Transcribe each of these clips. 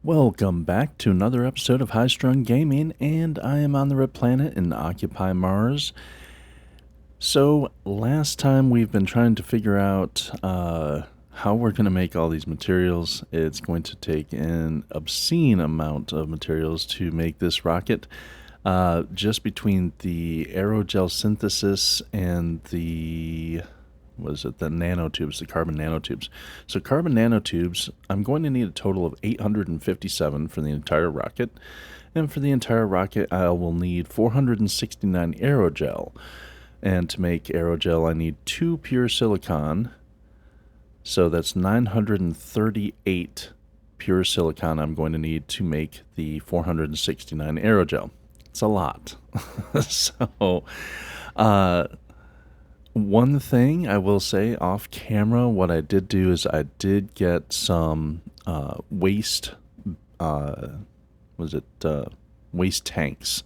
Welcome back to another episode of High Strung Gaming, and I am on the Red Planet in Occupy Mars. So, last time we've been trying to figure out how we're going to make all these materials. It's going to take an obscene amount of materials to make this rocket. Just between the aerogel synthesis and the the nanotubes, the carbon nanotubes. So carbon nanotubes, I'm going to need a total of 857 for the entire rocket. And for the entire rocket, I will need 469 aerogel. And to make aerogel, I need 2 pure silicon. So that's 938 pure silicon I'm going to need to make the 469 aerogel. It's a lot. So, one thing I will say off camera, what I did do is I did get some waste, waste tanks.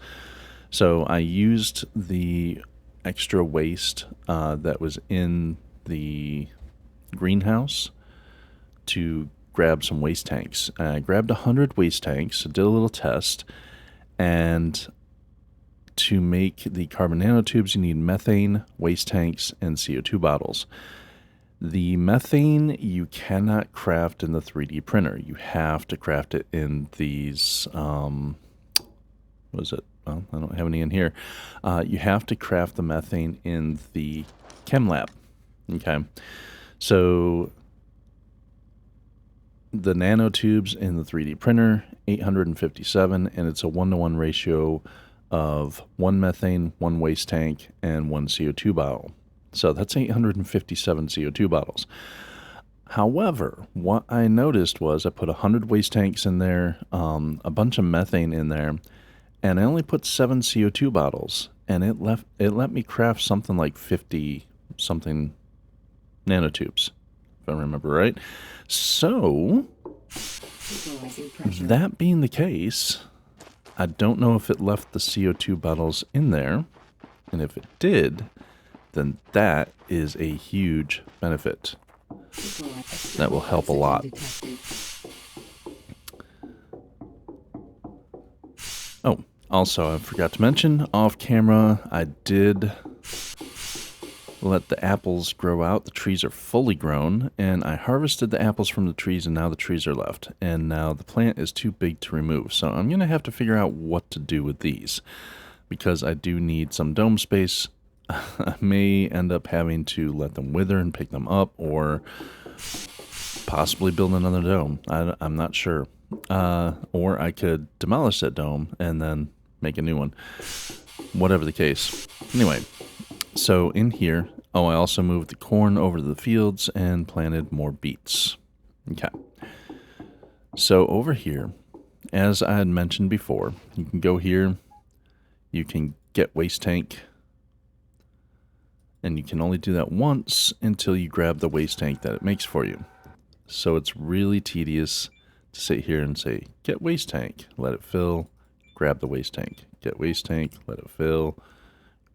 So I used the extra waste that was in the greenhouse to grab some waste tanks. I grabbed 100 waste tanks, did a little test, and to make the carbon nanotubes, you need methane, waste tanks, and CO2 bottles. The methane you cannot craft in the 3D printer. You have to craft it in these, Well, I don't have any in here. You have to craft the methane in the chem lab. Okay. So the nanotubes in the 3D printer, 857, and it's a 1-to-1 ratio of 1 methane, 1 waste tank, and 1 CO2 bottle. So that's 857 CO2 bottles. However, what I noticed was I put 100 waste tanks in there, a bunch of methane in there, and I only put 7 CO2 bottles, and it let me craft something like 50 something nanotubes, if I remember right. So, that being the case, I don't know if it left the CO2 bottles in there, and if it did, then that is a huge benefit. That will help a lot. Oh, also, I forgot to mention, off camera, I did let the apples grow out. The trees are fully grown, and I harvested the apples from the trees, and now the trees are left. And now the plant is too big to remove, so I'm going to have to figure out what to do with these, because I do need some dome space. I may end up having to let them wither and pick them up, or possibly build another dome. I'm not sure. Or I could demolish that dome and then make a new one. Whatever the case. Anyway, so in here, I also moved the corn over to the fields and planted more beets. Okay. So over here, as I had mentioned before, you can go here, you can get waste tank, and you can only do that once until you grab the waste tank that it makes for you. So it's really tedious to sit here and say, get waste tank, let it fill, grab the waste tank. Get waste tank, let it fill,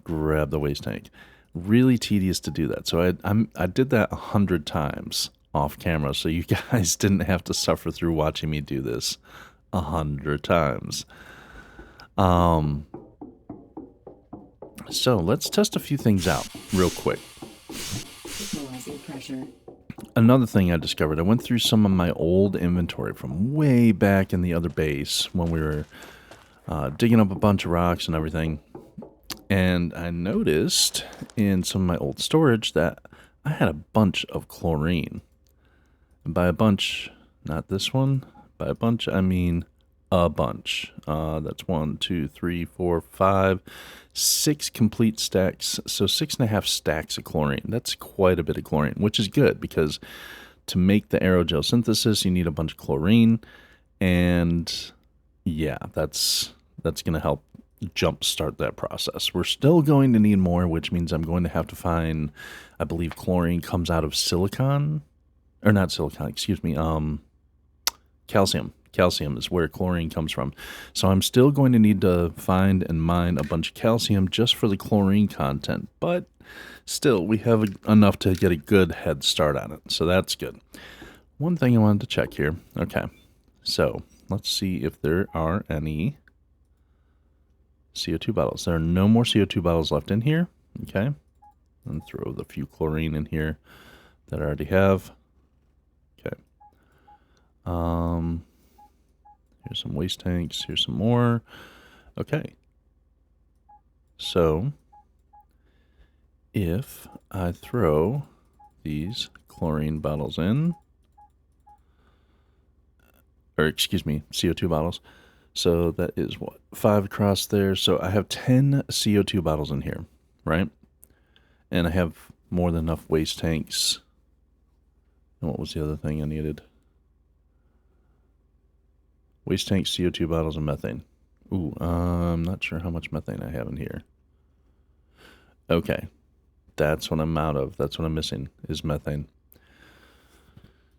grab the waste tank. Really tedious to do that. So I did that 100 times off camera, so you guys didn't have to suffer through watching me do this 100 times. So let's test a few things out real quick. Another thing I discovered, I went through some of my old inventory from way back in the other base when we were digging up a bunch of rocks and everything. And I noticed in some of my old storage that I had a bunch of chlorine. And by a bunch, not this one, by a bunch, I mean a bunch. That's 1, 2, 3, 4, 5, 6 complete stacks. So 6.5 stacks of chlorine. That's quite a bit of chlorine, which is good because to make the aerogel synthesis, you need a bunch of chlorine. And yeah, that's going to help jumpstart that process. We're still going to need more, which means I'm going to have to find, I believe chlorine comes out of silicon, or not silicon, excuse me, calcium. Calcium is where chlorine comes from. So I'm still going to need to find and mine a bunch of calcium just for the chlorine content, but still we have enough to get a good head start on it. So that's good. One thing I wanted to check here. Okay. So let's see if there are any CO2 bottles. There are no more CO2 bottles left in here. Okay. And throw the few chlorine in here that I already have. Okay. Here's some waste tanks. Here's some more. Okay. So if I throw these chlorine bottles in, or excuse me, CO2 bottles. So that is what, 5 across there. So I have 10 CO2 bottles in here, right? And I have more than enough waste tanks. And what was the other thing I needed? Waste tanks, CO2 bottles, and methane. Ooh, I'm not sure how much methane I have in here. Okay, that's what I'm out of. That's what I'm missing, is methane.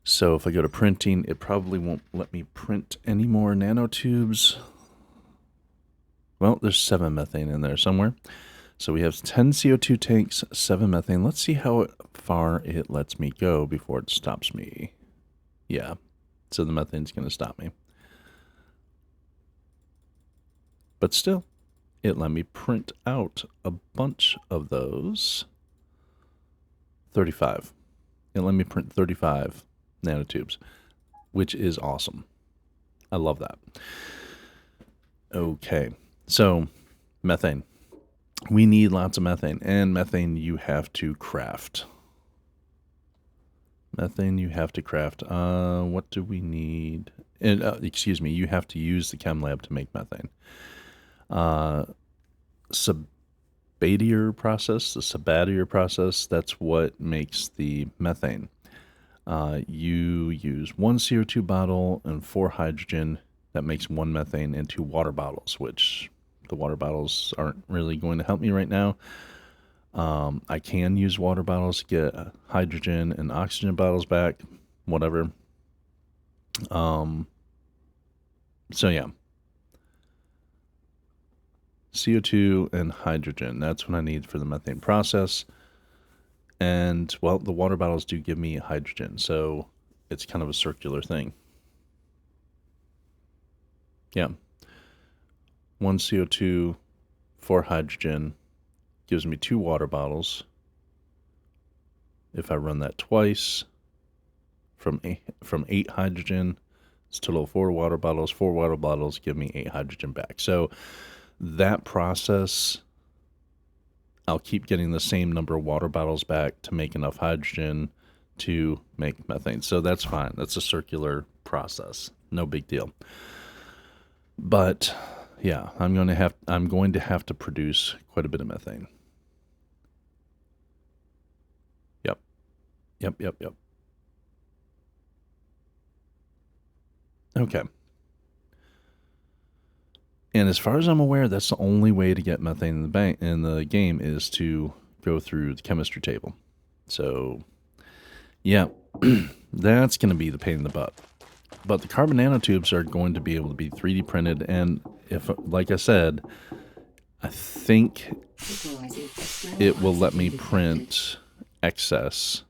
So if I go to printing, it probably won't let me print any more nanotubes. Well, there's 7 methane in there somewhere. So we have 10 CO2 tanks, 7 methane. Let's see how far it lets me go before it stops me. Yeah, so the methane's going to stop me. But still, it let me print out a bunch of those. 35. It let me print 35 nanotubes, which is awesome. I love that. Okay, so methane. We need lots of methane, and methane you have to craft. Methane you have to craft. What do we need? And excuse me, you have to use the chem lab to make methane. Sabatier process, the Sabatier process, that's what makes the methane. You use 1 CO2 bottle and 4 hydrogen. That makes 1 methane and 2 water bottles, which the water bottles aren't really going to help me right now. I can use water bottles to get hydrogen and oxygen bottles back, whatever. So yeah. CO2 and hydrogen, that's what I need for the methane process. And, well, the water bottles do give me hydrogen, so it's kind of a circular thing. Yeah. 1 CO2, 4 hydrogen gives me 2 water bottles. If I run that twice, from 8 hydrogen, it's a total of 4 water bottles. 4 water bottles give me 8 hydrogen back. So that process, I'll keep getting the same number of water bottles back to make enough hydrogen to make methane. So that's fine. That's a circular process. No big deal. But yeah, I'm going to have to produce quite a bit of methane. Yep. Okay. And as far as I'm aware, that's the only way to get methane in the game is to go through the chemistry table. So, yeah, that's going to be the pain in the butt. But the carbon nanotubes are going to be able to be 3D printed, and if, like I said, I think it will let me print excess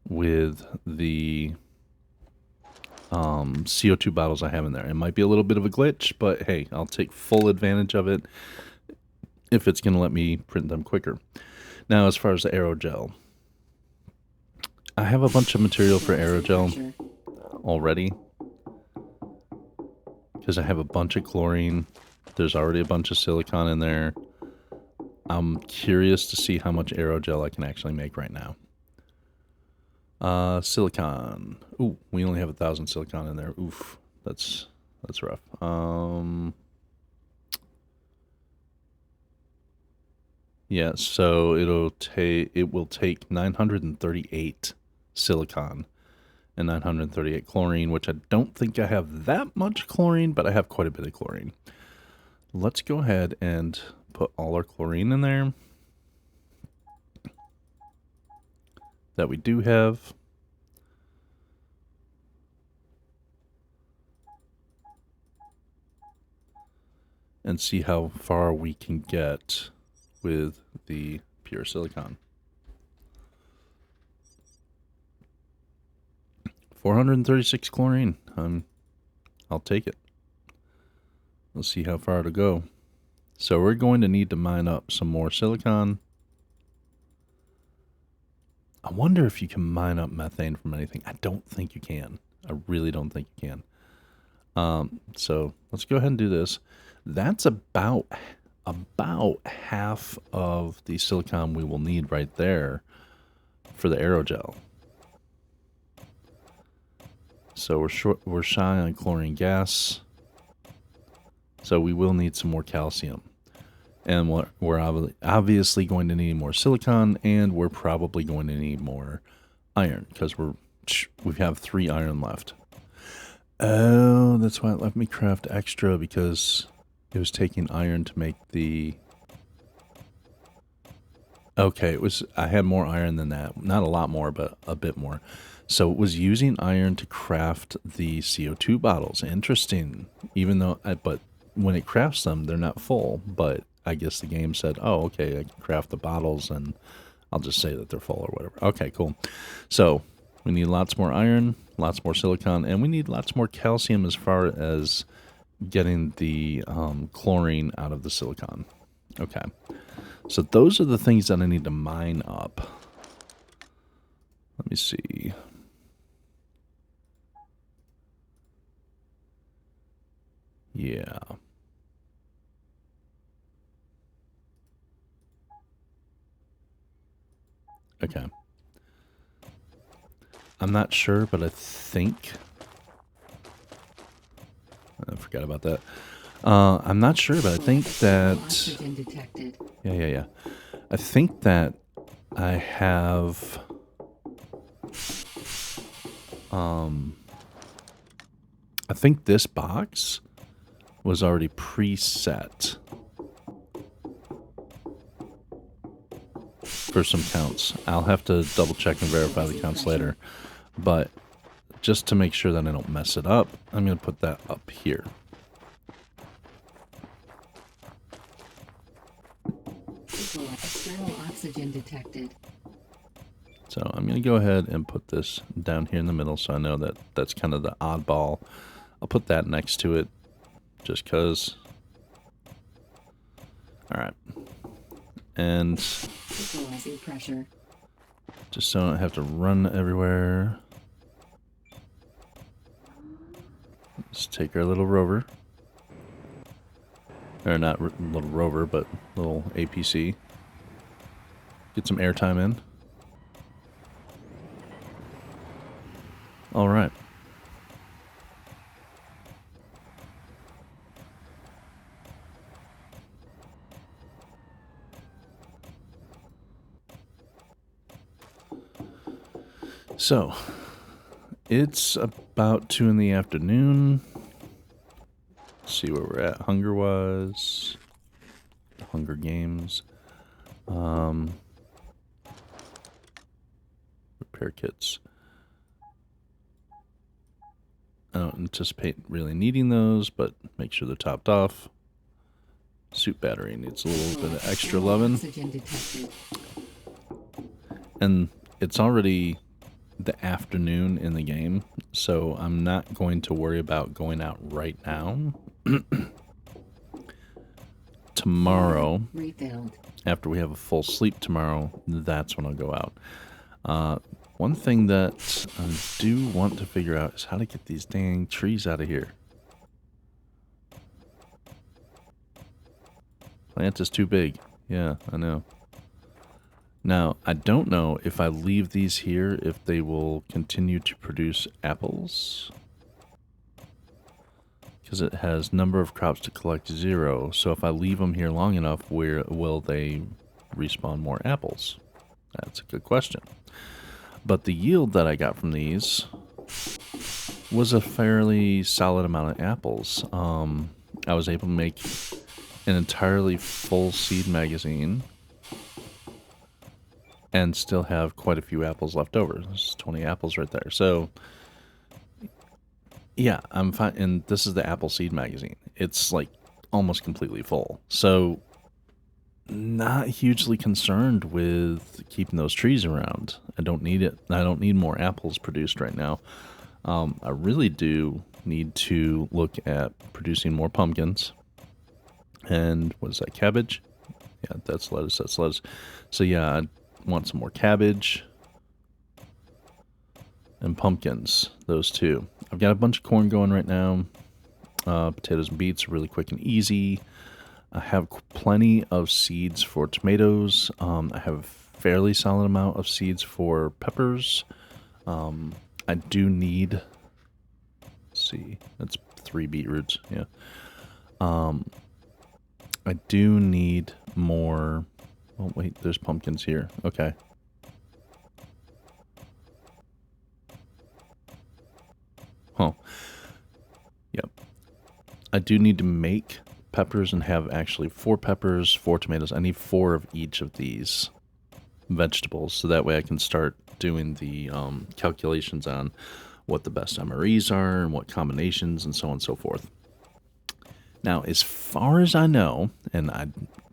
with the CO2 bottles I have in there. It might be a little bit of a glitch, but hey, I'll take full advantage of it if it's going to let me print them quicker. Now, as far as the aerogel, I have a bunch of material for aerogel already because I have a bunch of chlorine. There's already a bunch of silicon in there. I'm curious to see how much aerogel I can actually make right now. Silicon. Ooh, we only have 1,000 silicon in there. Oof, that's rough. Yeah, so it will take 938 silicon and 938 chlorine, which I don't think I have that much chlorine, but I have quite a bit of chlorine. Let's go ahead and put all our chlorine in there that we do have. And see how far we can get with the pure silicon. 436 chlorine. I'm I'll take it. Let's see how far to go. So we're going to need to mine up some more silicon. I wonder if you can mine up methane from anything. I don't think you can. I really don't think you can. So let's go ahead and do this. That's about half of the silicon we will need right there for the aerogel. So we're shy on chlorine gas. So we will need some more calcium. And we're obviously going to need more silicon, and we're probably going to need more iron because we have 3 iron left. Oh, that's why it let me craft extra, because it was taking iron to make the... Okay, I had more iron than that. Not a lot more, but a bit more. So it was using iron to craft the CO2 bottles. Interesting. Even though, but when it crafts them, they're not full. But I guess the game said, oh, okay, I can craft the bottles, and I'll just say that they're full or whatever. Okay, cool. So we need lots more iron, lots more silicon, and we need lots more calcium as far as getting the chlorine out of the silicon. Okay. So those are the things that I need to mine up. Let me see. Yeah. Okay. I'm not sure, but I think... I forgot about that. I'm not sure, but I think that... Yeah. I think that I have... I think this box was already preset for some counts. I'll have to double check and verify the counts later. But just to make sure that I don't mess it up, I'm going to put that up here. External oxygen detected. So I'm going to go ahead and put this down here in the middle, so I know that that's kind of the oddball. I'll put that next to it just because. All right. And pressure. Just so I don't have to run everywhere. Let's take our little rover. Or not little rover, but little APC. Get some airtime in. All right. So, it's about 2 in the afternoon. Let's see where we're at hunger-wise. Hunger Games. Repair kits. I don't anticipate really needing those, but make sure they're topped off. Suit battery needs a little bit of extra loving. And it's already the afternoon in the game, so I'm not going to worry about going out right now. Tomorrow, after we have a full sleep tomorrow, that's when I'll go out. One thing that I do want to figure out is how to get these dang trees out of here. Plant is too big. Yeah, I know. Now, I don't know if I leave these here, if they will continue to produce apples. Because it has number of crops to collect 0. So if I leave them here long enough, where will they respawn more apples? That's a good question. But the yield that I got from these was a fairly solid amount of apples. I was able to make an entirely full seed magazine and still have quite a few apples left over. There's 20 apples right there. So, yeah, I'm fine. And this is the apple seed magazine. It's like almost completely full. So, not hugely concerned with keeping those trees around. I don't need it. I don't need more apples produced right now. I really do need to look at producing more pumpkins. And what is that, cabbage? Yeah, that's lettuce, that's lettuce. So yeah, I want some more cabbage and pumpkins, those two. I've got a bunch of corn going right now. Potatoes and beets are really quick and easy. I have plenty of seeds for tomatoes. I have a fairly solid amount of seeds for peppers. I do need, let's see, that's 3 beetroots, yeah. I do need more. Oh, wait, there's pumpkins here. Okay. Huh. Yep. I do need to make peppers and have actually 4 peppers, 4 tomatoes. I need 4 of each of these vegetables, so that way I can start doing the calculations on what the best MREs are and what combinations and so on and so forth. Now, as far as I know, and I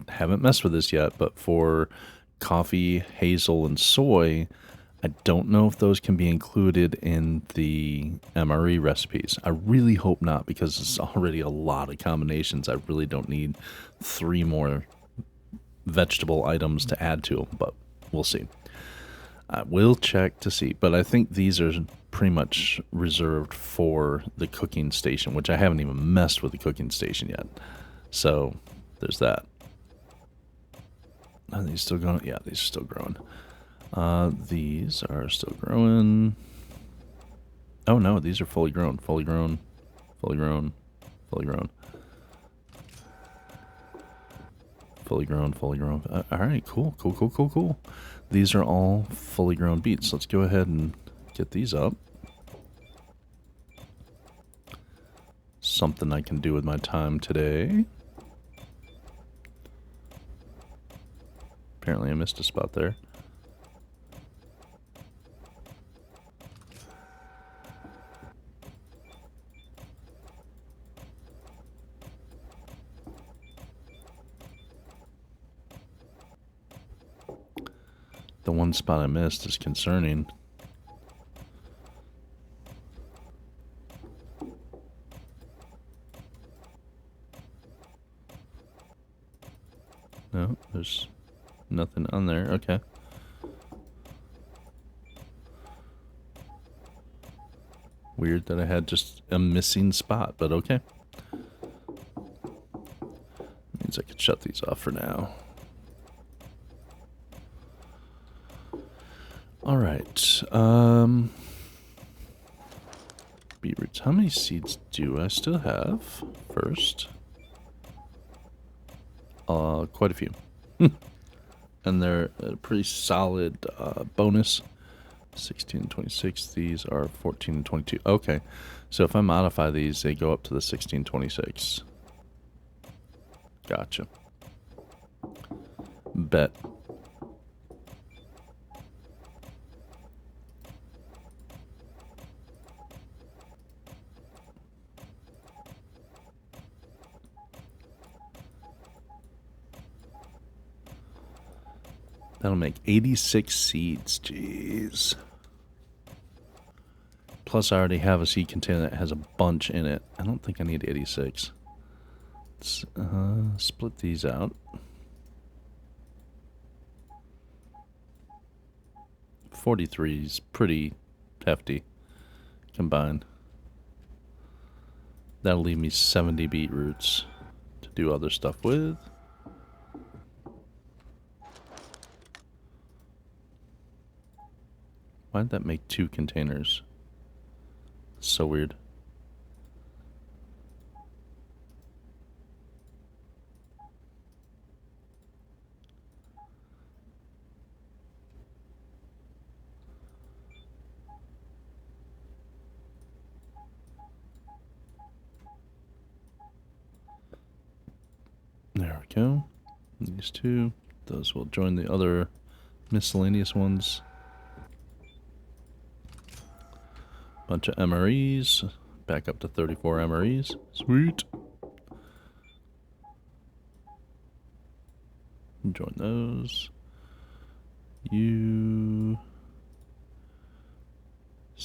haven't messed with this yet, but for coffee, hazel, and soy, I don't know if those can be included in the MRE recipes. I really hope not, because it's already a lot of combinations. I really don't need 3 more vegetable items to add to them, but we'll see. I will check to see, but I think these are pretty much reserved for the cooking station, which I haven't even messed with the cooking station yet. So there's that. Are these still going? Yeah, these are still growing. These are still growing. Oh no, these are fully grown, fully grown, fully grown, fully grown. Fully grown, fully grown. All right, cool, cool, cool, cool, cool. These are all fully grown beets. Let's go ahead and get these up. Something I can do with my time today. Apparently I missed a spot there. The one spot I missed is concerning. No, there's nothing on there. Okay. Weird that I had just a missing spot, but okay. Means I could shut these off for now. All right. Beetroots. How many seeds do I still have? First. Quite a few. And they're a pretty solid bonus. 16 and 26. These are 14 and 22. Okay. So if I modify these, they go up to the 16, 26. Gotcha. Bet. That'll make 86 seeds. Jeez. Plus, I already have a seed container that has a bunch in it. I don't think I need 86. Let's split these out. 43 is pretty hefty combined. That'll leave me 70 beetroots to do other stuff with. Why did that make 2 containers? So weird. There we go. These 2. Those will join the other miscellaneous ones. Bunch of MREs. Back up to 34 MREs. Sweet. Join those. You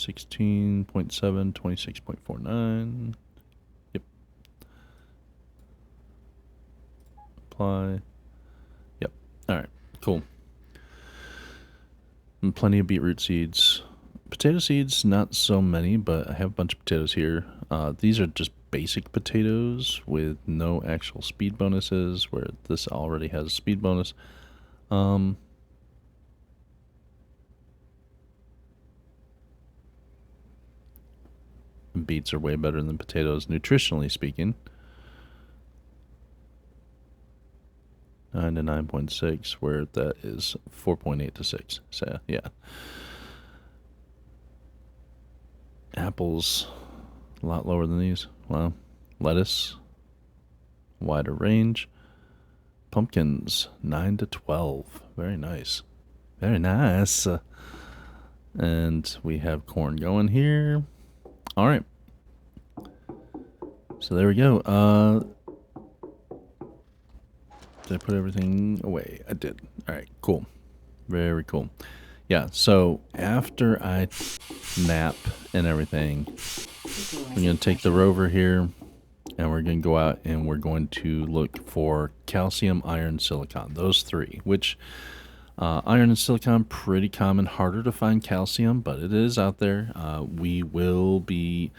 16.7, 26.49. Yep. Apply. Yep. All right. Cool. And plenty of beetroot seeds. Potato seeds, not so many, but I have a bunch of potatoes here. These are just basic potatoes with no actual speed bonuses, where this already has a speed bonus. Beets are way better than potatoes, nutritionally speaking. 9 to 9.6, where that is 4.8 to 6. So, yeah. Apples, a lot lower than these. Wow. Lettuce, wider range. Pumpkins, 9 to 12. Very nice. Very nice. And we have corn going here. All right. So there we go. Did I put everything away? I did. All right, cool. Very cool. Yeah, so after I nap and everything, we're going to take the rover here, and we're going to go out and we're going to look for calcium, iron, silicon. Those three, which iron and silicon, pretty common. Harder to find calcium, but it is out there. We will be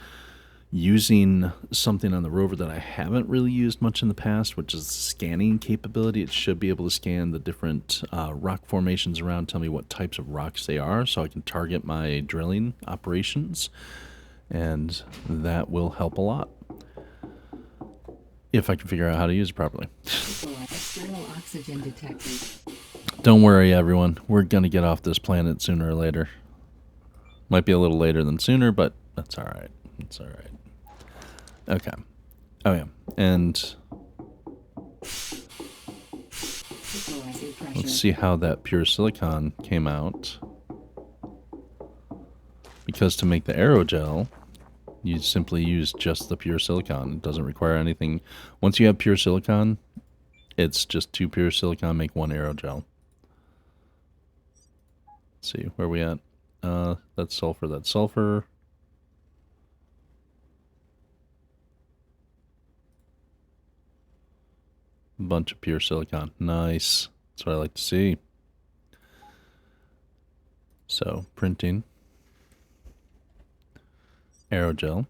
using something on the rover that I haven't really used much in the past, which is the scanning capability. It should be able to scan the different rock formations around, tell me what types of rocks they are, so I can target my drilling operations, and that will help a lot if I can figure out how to use it properly. External oxygen detected. Don't worry, everyone. We're going to get off this planet sooner or later. Might be a little later than sooner, but that's all right. It's all right. Okay. Oh, yeah. And let's see how that pure silicon came out. Because to make the aerogel, you simply use just the pure silicon. It doesn't require anything. Once you have pure silicon, it's just 2 pure silicon make 1 aerogel. Let's see, where are we at? That's sulfur, that's sulfur. Bunch of pure silicon. Nice. That's what I like to see. So, printing. Aerogel.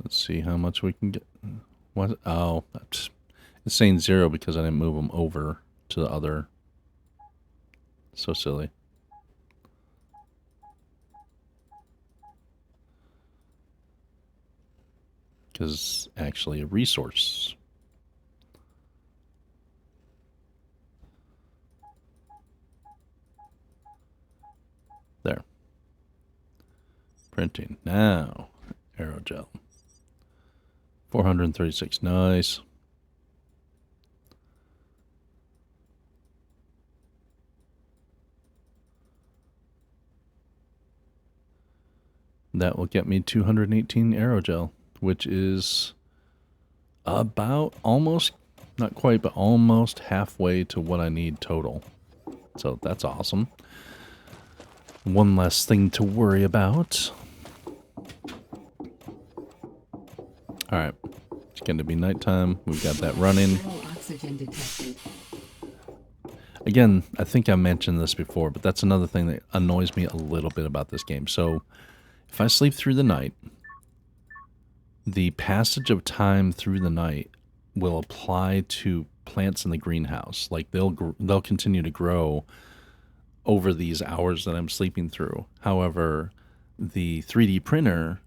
Let's see how much we can get. What? Oh, it's saying 0 because I didn't move them over to the other. So silly. Because actually a resource. There. Printing. Now, aerogel. 436. Nice. That will get me 218 aerogel, which is about almost, not quite, but almost halfway to what I need total. So that's awesome. One less thing to worry about. Alright, it's going to be nighttime. We've got that running. Oxygen detected. Again, I think I mentioned this before, but that's another thing that annoys me a little bit about this game. So, if I sleep through the night, the passage of time through the night will apply to plants in the greenhouse. Like, they'll continue to grow over these hours that I'm sleeping through. However, the 3D printer,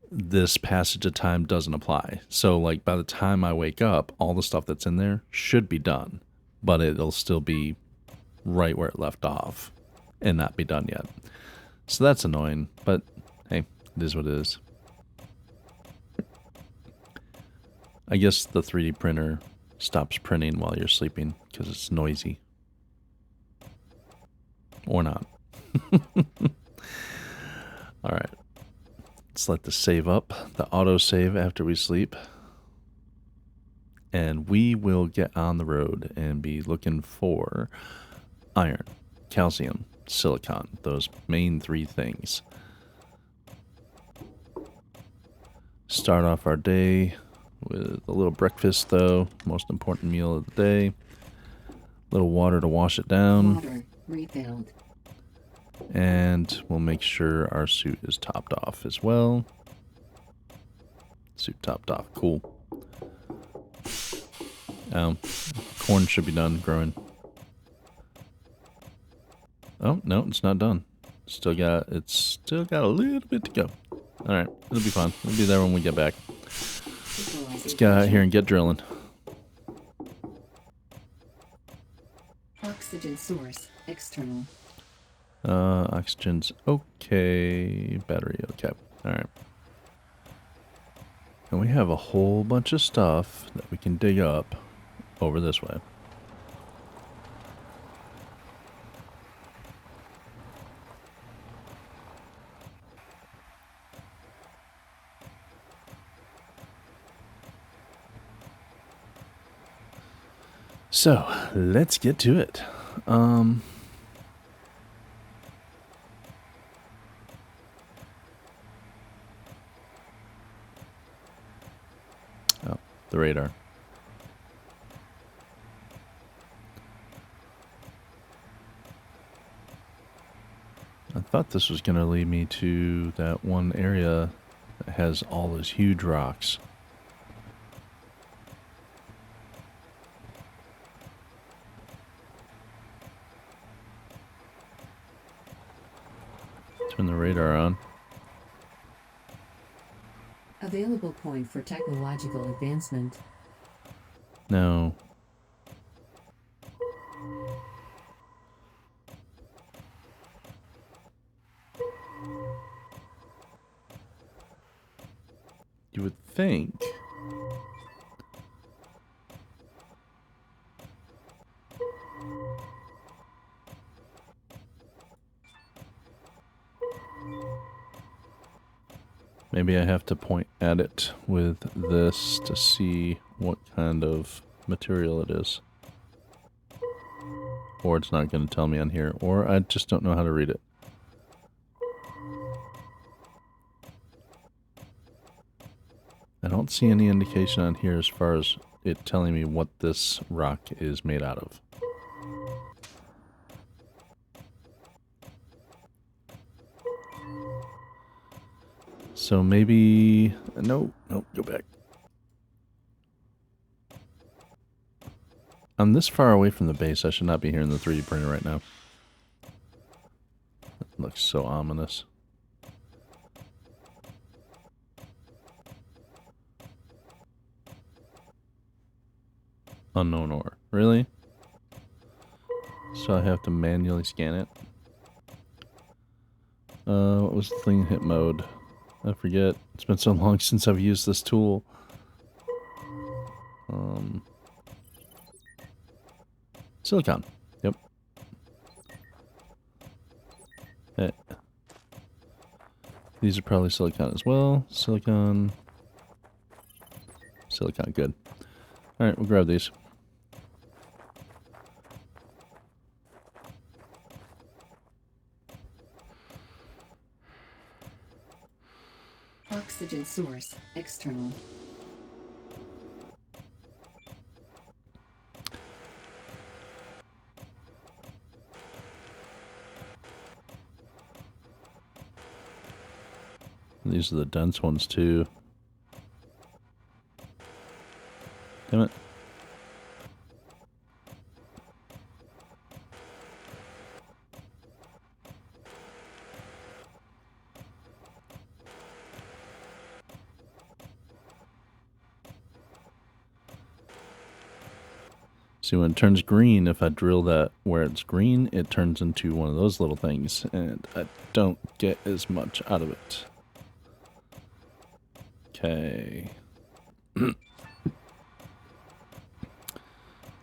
this passage of time doesn't apply. So, like, by the time I wake up, all the stuff that's in there should be done, but it'll still be right where it left off and not be done yet. So that's annoying, but hey, it is what it is. I guess the 3D printer stops printing while you're sleeping because it's noisy. Or not. Alright. Let's let this save up. The auto-save after we sleep. And we will get on the road and be looking for iron, calcium, silicon. Those main three things. Start off our day with a little breakfast, though. Most important meal of the day. A little water to wash it down. Water refilled. And we'll make sure our suit is topped off as well. Suit topped off. Cool. Corn should be done growing. Oh, no, it's not done. It's still got a little bit to go. Alright, it'll be fun. It'll be there when we get back. Let's get out here and get drilling. Oxygen source external. Oxygen's okay. Battery okay. Alright. And we have a whole bunch of stuff that we can dig up over this way. So, let's get to it. Oh, the radar. I thought this was going to lead me to that one area that has all those huge rocks. Turn the radar on. Available point for technological advancement. No. You would think. Maybe I have to point at it with this to see what kind of material it is. Or it's not going to tell me on here. Or I just don't know how to read it. I don't see any indication on here as far as it telling me what this rock is made out of. So maybe... No, go back. I'm this far away from the base. I should not be here in the 3D printer right now. It looks so ominous. Unknown ore. Really? So I have to manually scan it? What was the thing hit mode? I forget. It's been so long since I've used this tool. Silicon. Yep. These are probably silicon as well. Silicon. Silicon, good. Alright, we'll grab these. Oxygen source external. These are the dense ones too. Damn it. See, when it turns green, if I drill that where it's green, it turns into one of those little things, and I don't get as much out of it. Okay.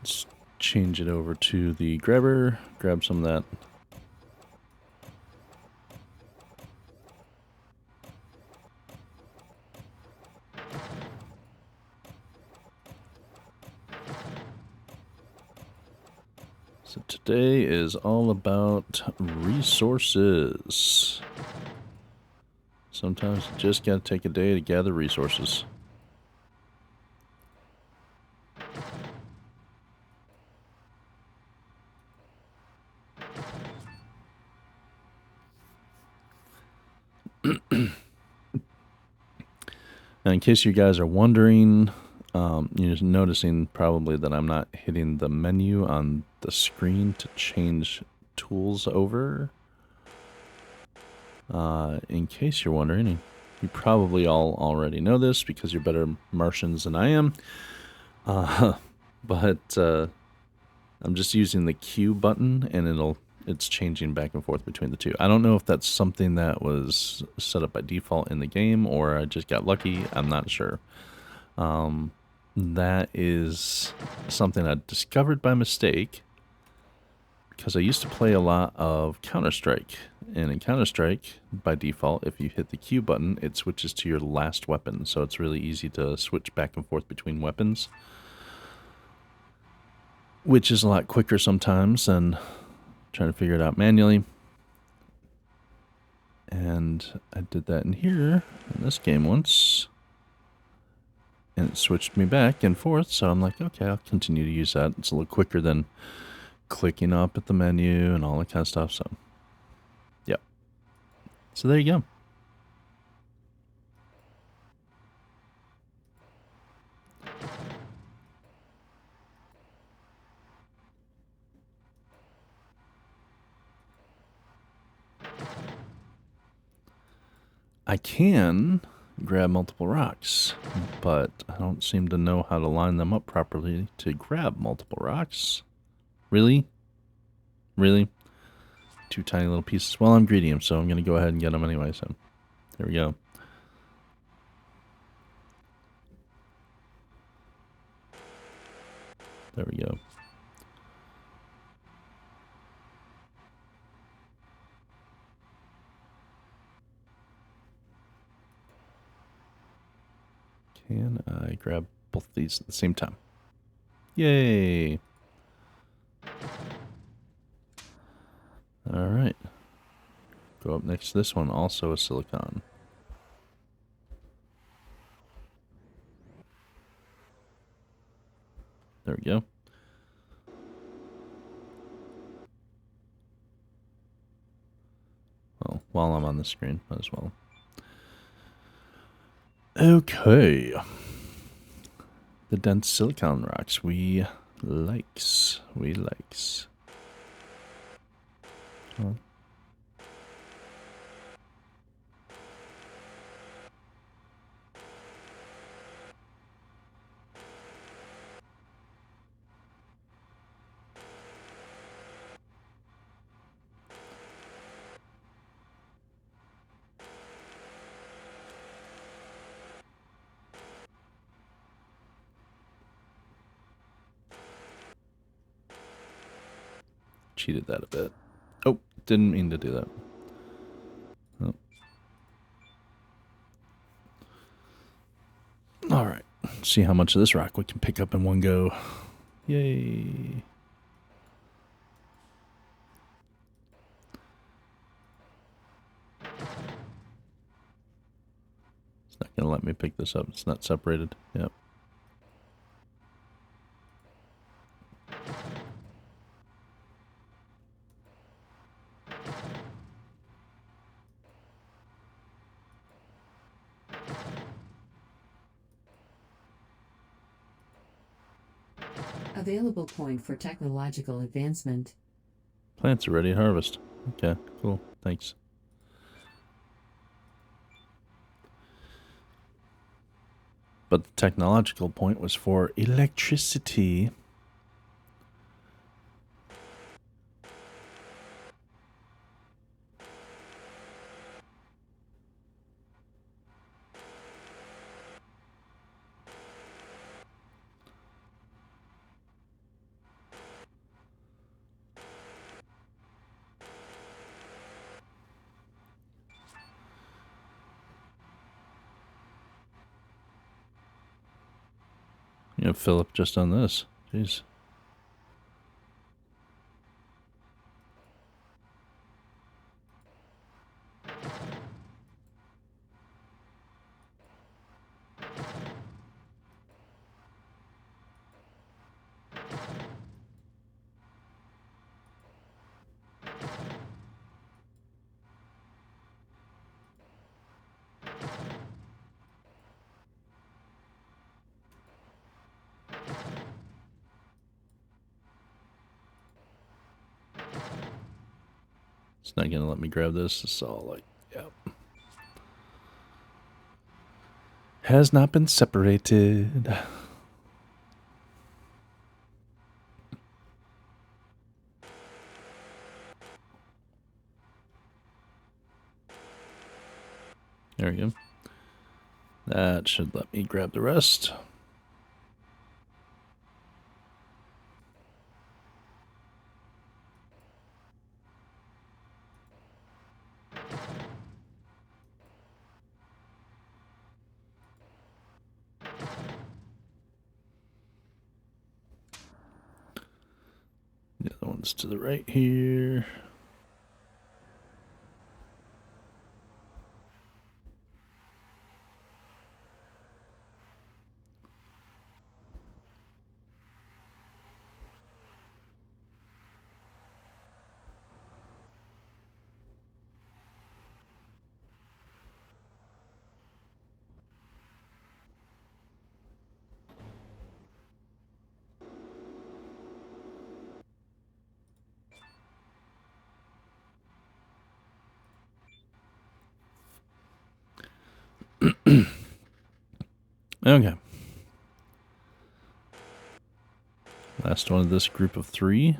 Let's change it over to the grabber, grab some of that. So Today is all about resources. Sometimes you just gotta take a day to gather resources. Now, in case you guys are wondering, you're noticing probably that I'm not hitting the menu on the screen to change tools over. In case you're wondering, you probably all already know this because you're better Martians than I am. But I'm just using the Q button, and it's changing back and forth between the two. I don't know if that's something that was set up by default in the game or I just got lucky. I'm not sure. That is something I discovered by mistake because I used to play a lot of Counter-Strike. And in Counter-Strike, by default, if you hit the Q button, it switches to your last weapon. So it's really easy to switch back and forth between weapons, which is a lot quicker sometimes than trying to figure it out manually. And I did that in here, in this game once. And it switched me back and forth, so I'm like, okay, I'll continue to use that. It's a little quicker than clicking up at the menu and all that kind of stuff, so... Yep. So there you go. I can grab multiple rocks, but I don't seem to know how to line them up properly to grab multiple rocks. Really? Really? Two tiny little pieces. Well, I'm greedy, so I'm going to go ahead and get them anyway, so there we go. There we go. Can I grab both these at the same time? Yay! Alright. Go up next to this one, also a silicon. There we go. Well, while I'm on the screen, might as well. Okay. The dense silicon rocks. We likes. Well, cheated that a bit. Oh, didn't mean to do that. Oh. Alright, see how much of this rock we can pick up in one go. Yay. It's not going to let me pick this up. It's not separated. Yep. Available point for technological advancement. Plants are ready to harvest. Okay, cool. Thanks. But the technological point was for electricity. You know, Philip just done this. Jeez. It's not going to let me grab this. It's all like, yep. Has not been separated. There we go. That should let me grab the rest. The other one's to the right here. Okay. Last one of this group of 3.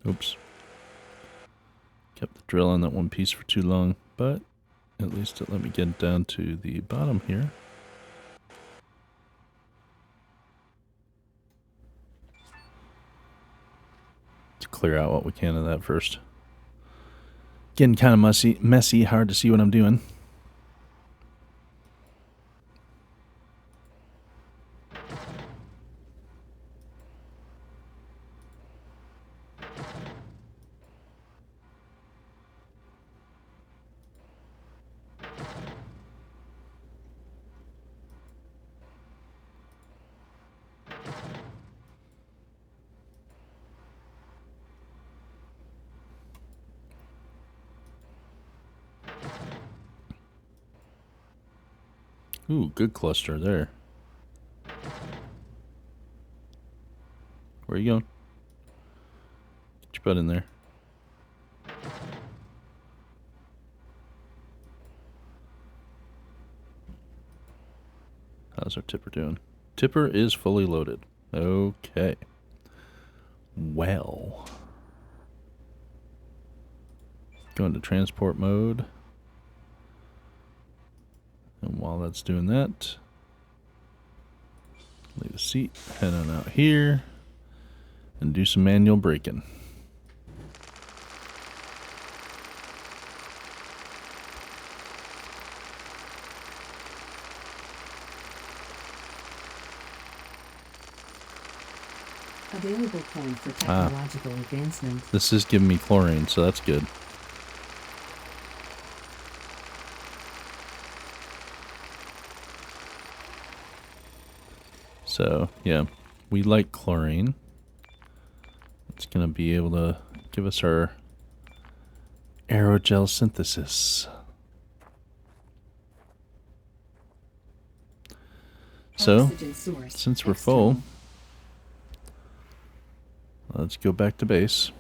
Oops. Kept the drill on that one piece for too long, but at least it let me get down to the bottom here. Let's clear out what we can of that first. Getting kind of messy, hard to see what I'm doing. Ooh, good cluster there. Where are you going? Get your butt in there. How's our tipper doing? Tipper is fully loaded. Okay. Well. Go into transport mode. And while that's doing that, leave a seat, head on out here, and do some manual braking. Available point for technological advancement. This is giving me chlorine, so that's good. So, yeah, we like chlorine. It's going to be able to give us our aerogel synthesis. So, since we're full, let's go back to base.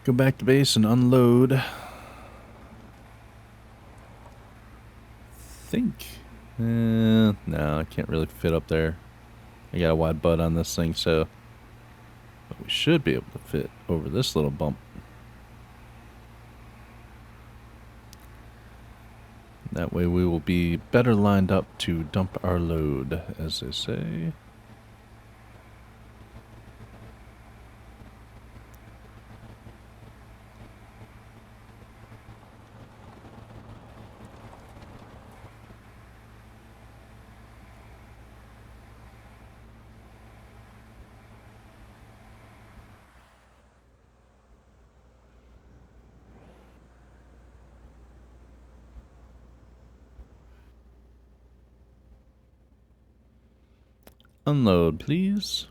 Go back to base and unload. I think. No, I can't really fit up there. I got a wide butt on this thing, so. But we should be able to fit over this little bump. That way we will be better lined up to dump our load, as they say. Unload, please.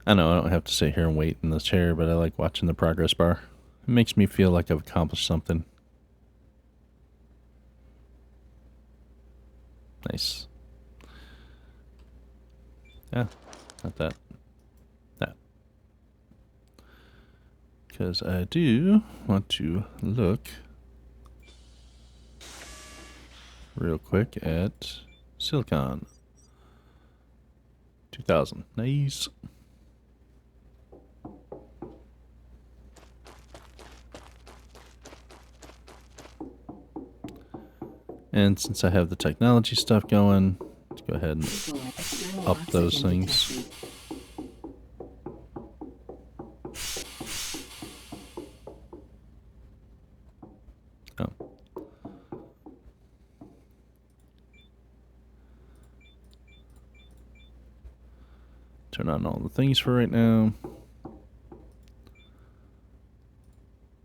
I know I don't have to sit here and wait in the chair, but I like watching the progress bar. It makes me feel like I've accomplished something. Nice. Yeah, not that. That. Because I do want to look real quick at silicon. 2000. Nice. And since I have the technology stuff going, let's go ahead and up those things. Oh. Turn on all the things for right now.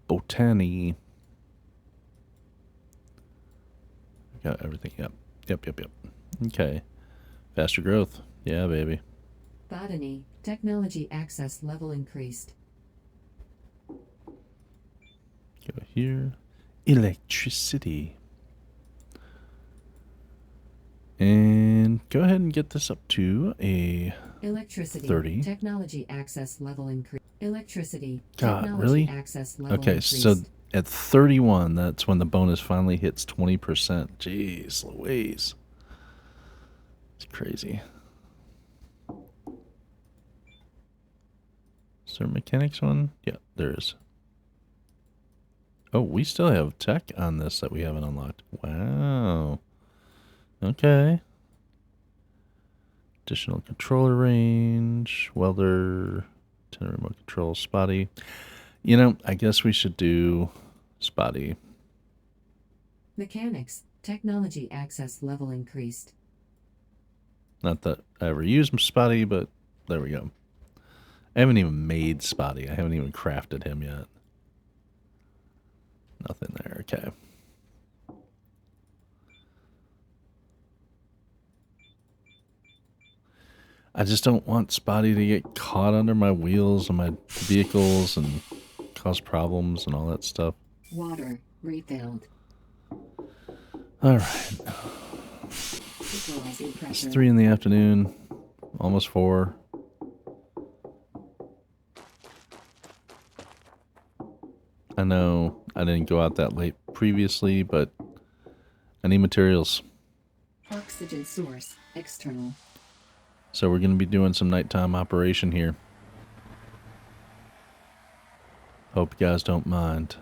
Botany. Got everything. Yep. Okay. Faster growth. Yeah, baby. Botany, technology access level increased. Go here. Electricity. And go ahead and get this up to a Electricity, 30. technology access level increased. Electricity, God, technology really? access level Okay, increased. so at 31, that's when the bonus finally hits 20%. Jeez Louise. It's crazy. Is there a mechanics one? Yeah, there is. Oh, we still have tech on this that we haven't unlocked. Wow. Okay. Additional controller range, welder, 10 remote control, spotty. You know, I guess we should do spotty. Mechanics, technology access level increased. Not that I ever used spotty, but there we go. I haven't even made spotty. I haven't even crafted him yet. Nothing there. Okay. I just don't want Spotty to get caught under my wheels and my vehicles and cause problems and all that stuff. Water refilled. All right. Equalizing pressure. It's 3 in the afternoon. Almost 4. I know I didn't go out that late previously, but I need materials. Oxygen source external. So we're going to be doing some nighttime operation here. Hope you guys don't mind.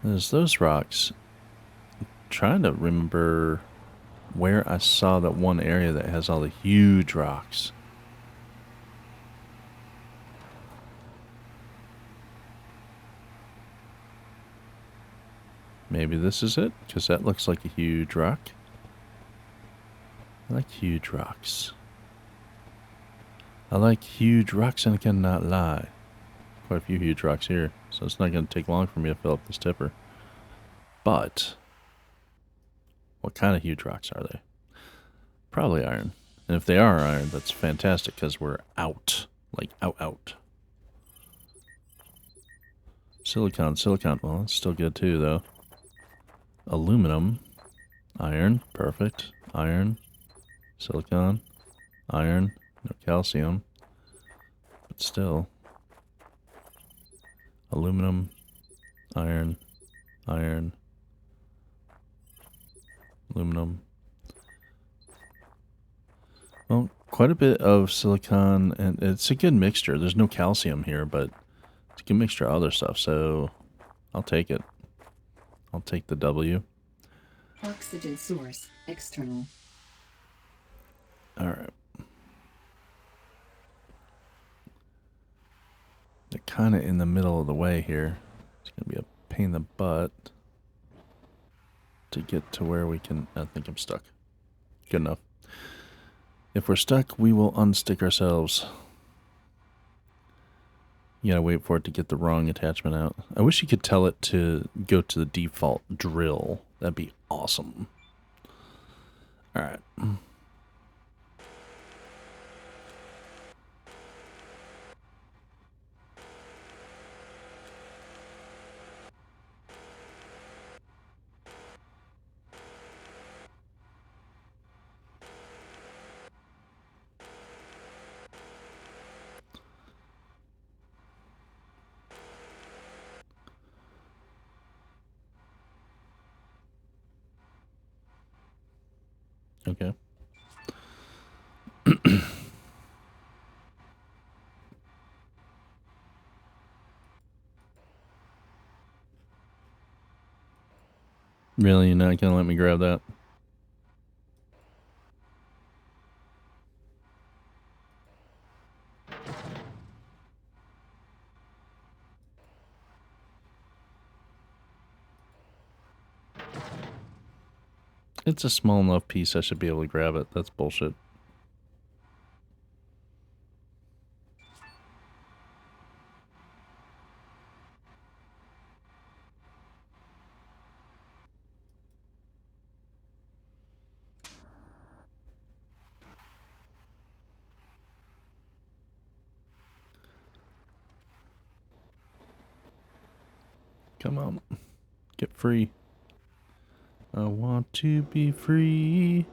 There's those rocks. I'm trying to remember where I saw that one area that has all the huge rocks. Maybe this is it, because that looks like a huge rock. I like huge rocks. I like huge rocks and I cannot lie. Quite a few huge rocks here, so it's not going to take long for me to fill up this tipper. But what kind of huge rocks are they? Probably iron. And if they are iron, that's fantastic because we're out. Like, out. Silicon. Well, it's still good too, though. Aluminum. Iron. Perfect. Iron. Silicon. Iron. No calcium. But still. Aluminum. Iron. Aluminum. Well, quite a bit of silicon, and it's a good mixture. There's no calcium here, but it's a good mixture of other stuff, so I'll take it. I'll take the W. Oxygen source external. Alright. They're kind of in the middle of the way here. It's going to be a pain in the butt to get to where we can... I think I'm stuck. Good enough. If we're stuck, we will unstick ourselves. You gotta wait for it to get the wrong attachment out. I wish you could tell it to go to the default drill. That'd be awesome. Alright. Okay. Really? You're not gonna let me grab that? It's a small enough piece I should be able to grab it. That's bullshit. Come on. Get free. I want to be free.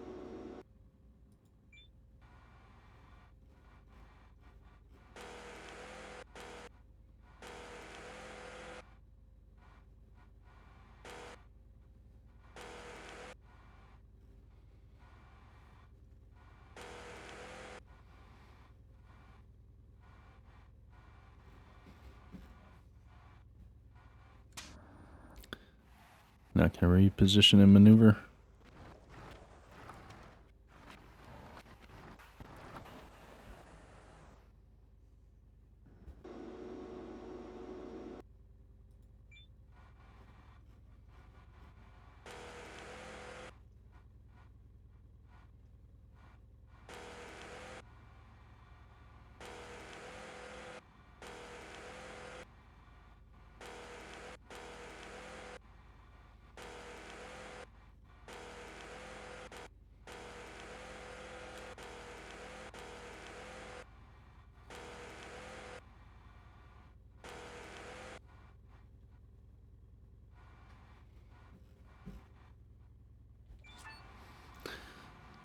Now can I reposition and maneuver?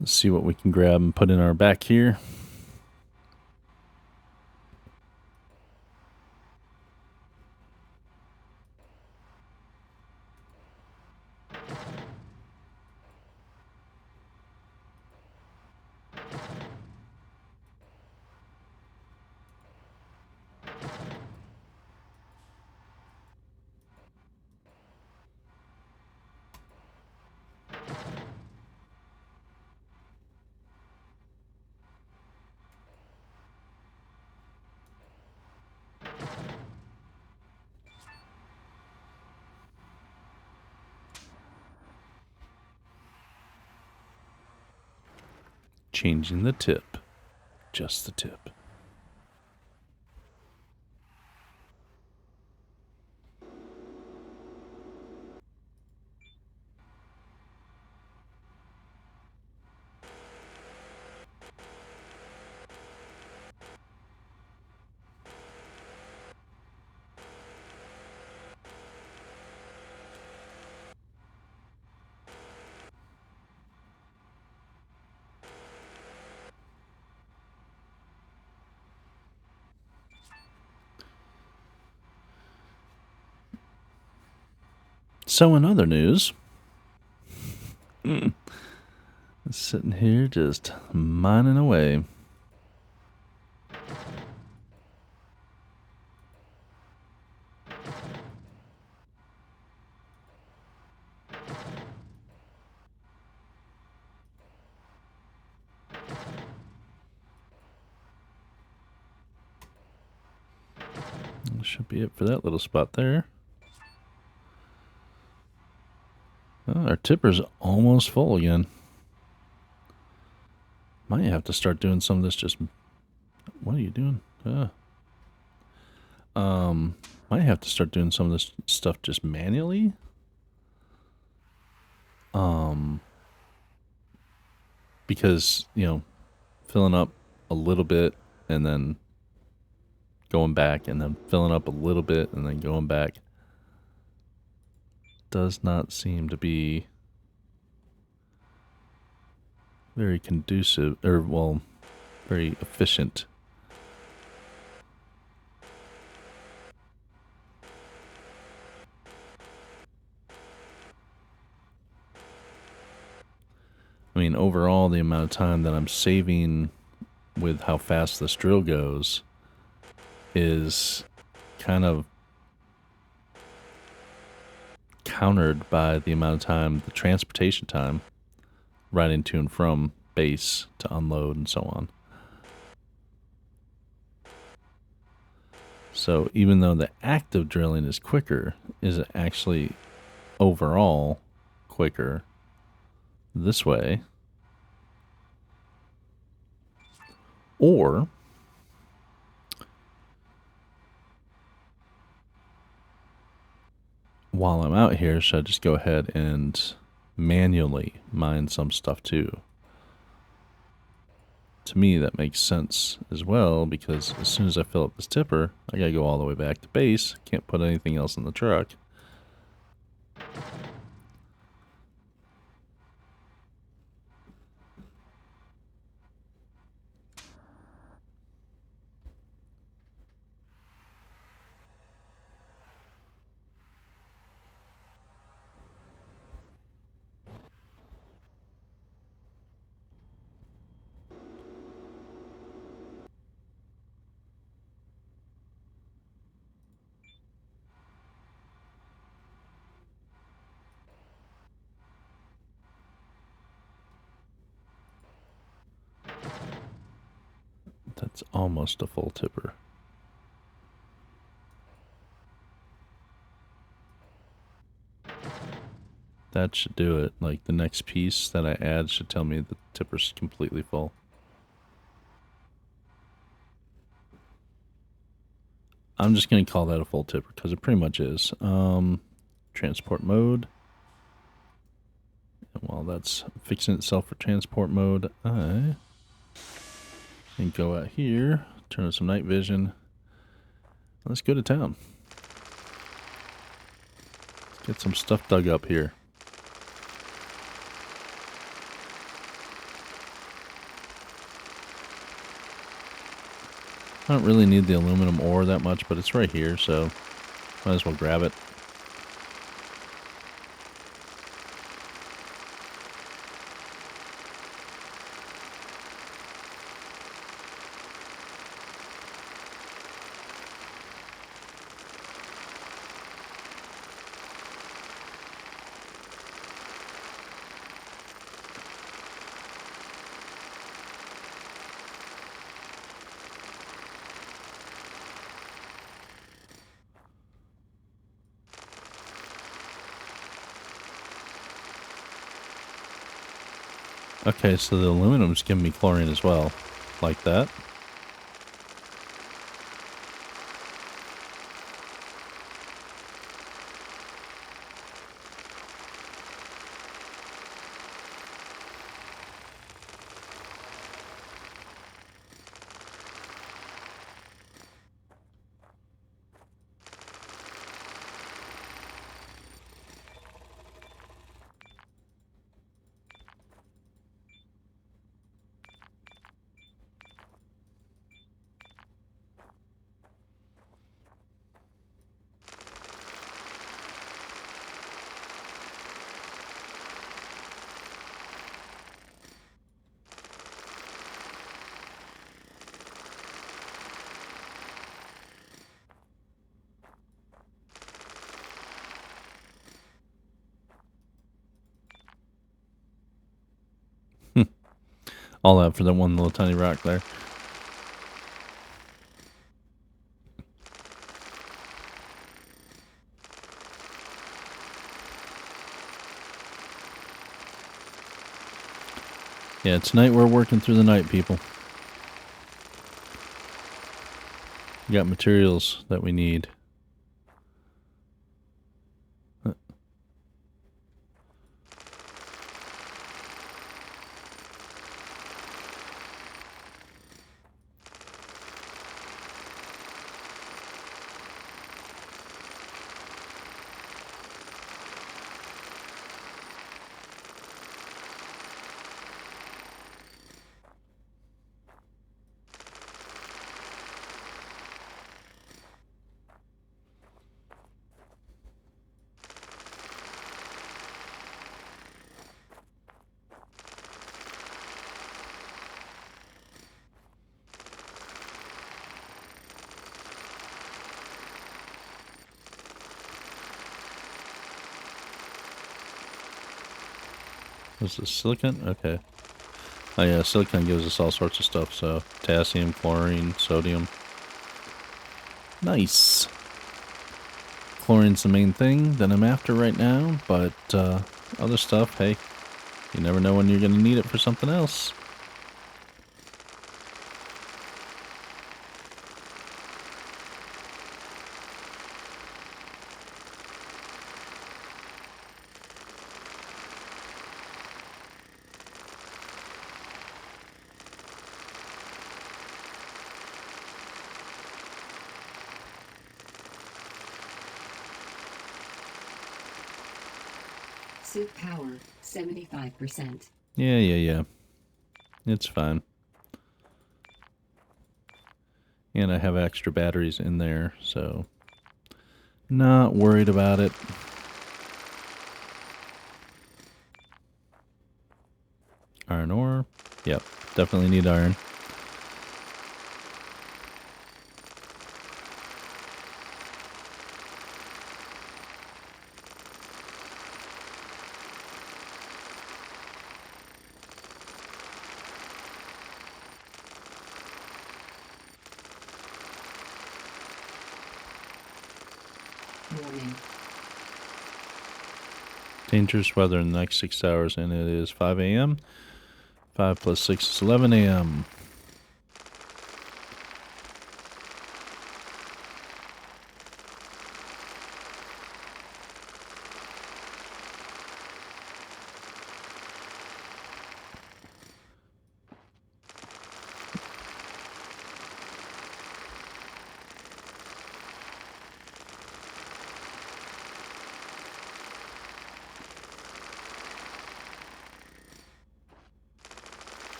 Let's see what we can grab and put in our back here. Changing the tip. Just the tip. So in other news, sitting here just mining away. That should be it for that little spot there. Oh, our tipper's almost full again. Might have to start doing some of this just... What are you doing? Might have to start doing some of this stuff just manually. Because, you know, filling up a little bit and then going back and then filling up a little bit and then going back does not seem to be very conducive, or, well, very efficient. I mean, overall, the amount of time that I'm saving with how fast this drill goes is kind of countered by the amount of time, the transportation time, riding to and from base to unload and so on. So even though the act of drilling is quicker, is it actually overall quicker this way? Or while I'm out here, should I just go ahead and manually mine some stuff too? To me, that makes sense as well, because as soon as I fill up this tipper, I gotta go all the way back to base. Can't put anything else in the truck. That's almost a full tipper. That should do it. Like, the next piece that I add should tell me the tipper's completely full. I'm just going to call that a full tipper because it pretty much is. Transport mode. And while that's fixing itself for transport mode, I can go out here, turn on some night vision. Let's go to town. Let's get some stuff dug up here. I don't really need the aluminum ore that much, but it's right here, so might as well grab it. Okay, so the aluminum's giving me chlorine as well. Like that. All that for that one little tiny rock there. Yeah, tonight we're working through the night, people. We got materials that we need. This is silicon? Okay. Oh yeah, silicon gives us all sorts of stuff, so potassium, chlorine, sodium. Nice. Chlorine's the main thing that I'm after right now, but other stuff, hey, you never know when you're going to need it for something else. Suit power 75%. Yeah. It's fine. And I have extra batteries in there, so not worried about it. Iron ore. Yep, definitely need iron. Warning. Dangerous weather in the next 6 hours, and it is 5 a.m. 5 plus 6 is 11 a.m.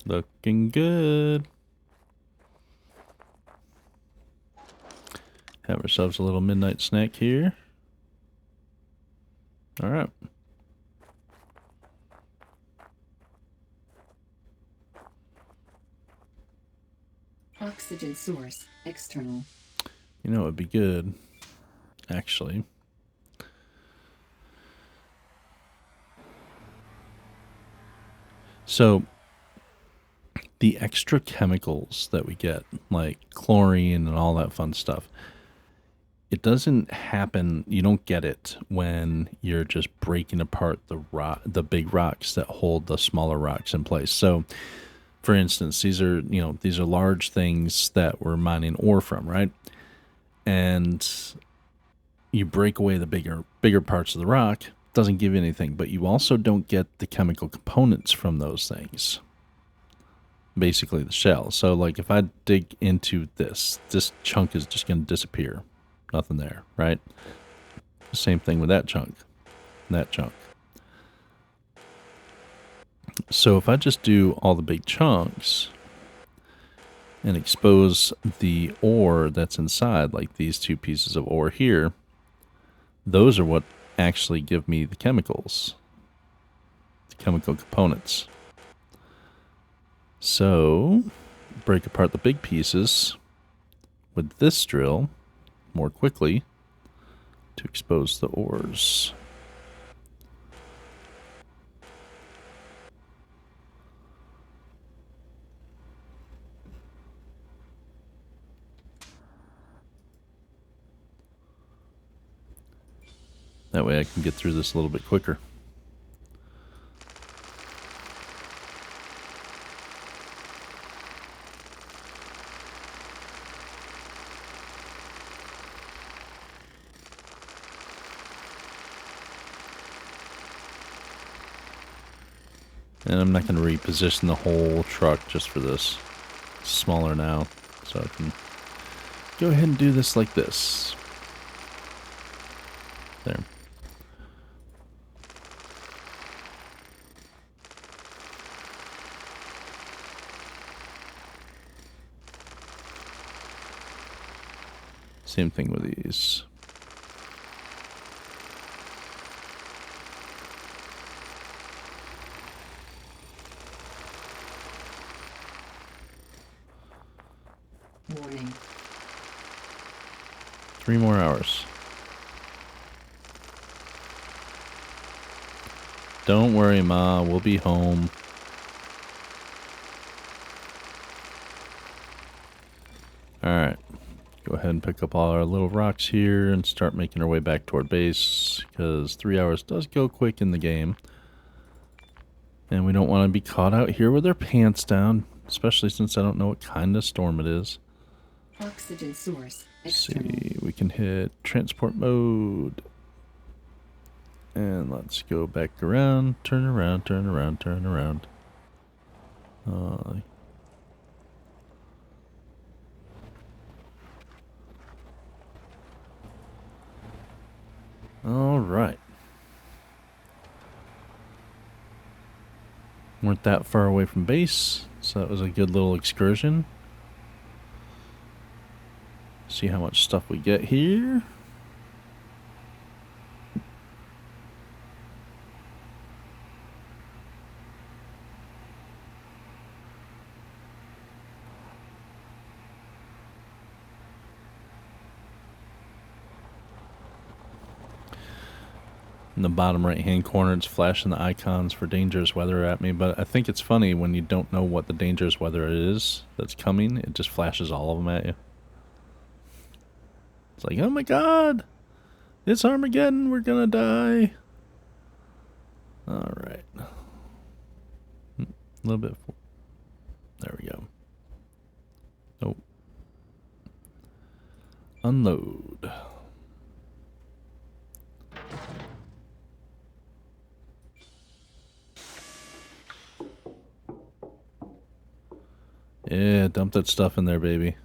Looking good. Have ourselves a little midnight snack here. All right. Oxygen source external. You know, it'd be good, actually. So, the extra chemicals that we get, like chlorine and all that fun stuff, it doesn't happen, you don't get it when you're just breaking apart the big rocks that hold the smaller rocks in place. So, for instance, these are large things that we're mining ore from, right? And you break away the bigger parts of the rock, doesn't give you anything, but you also don't get the chemical components from those things. Basically the shell. So like if I dig into this chunk is just going to disappear. Nothing there, right? Same thing with that chunk. That chunk. So if I just do all the big chunks and expose the ore that's inside, like these two pieces of ore here, those are what actually give me the chemicals, the chemical components. So, break apart the big pieces with this drill more quickly to expose the ores. That way I can get through this a little bit quicker. And I'm not going to reposition the whole truck just for this. It's smaller now, so I can go ahead and do this like this. There. Same thing with these. Warning. 3 more hours. Don't worry, Ma. We'll be home. Alright. Go ahead and pick up all our little rocks here and start making our way back toward base, because 3 hours does go quick in the game. And we don't want to be caught out here with our pants down, especially since I don't know what kind of storm it is. Oxygen source. Let's External. see, we can hit transport mode. And let's go back around, turn around, turn around, turn around. All right. Weren't that far away from base, so that was a good little excursion. See how much stuff we get here. In the bottom right hand corner, it's flashing the icons for dangerous weather at me, but I think it's funny when you don't know what the dangerous weather is that's coming, it just flashes all of them at you. It's like, oh my god, it's Armageddon, we're gonna die. Alright. A little bit. There we go. Oh. Unload. Yeah, dump that stuff in there, baby.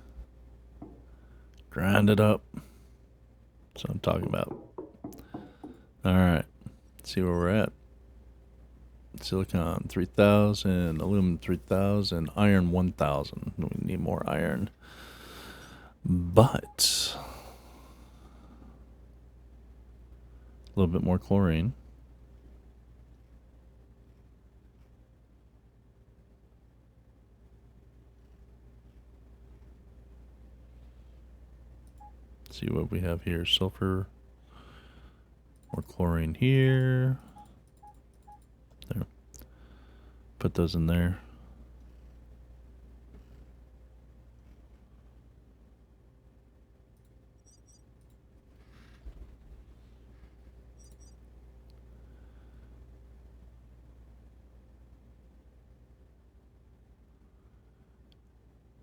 Grind it up. That's what I'm talking about. Alright. Let's see where we're at. Silicon 3000, aluminum 3000, iron 1000. We need more iron. But a little bit more chlorine. See what we have here. Sulfur. More chlorine here. There. Put those in there.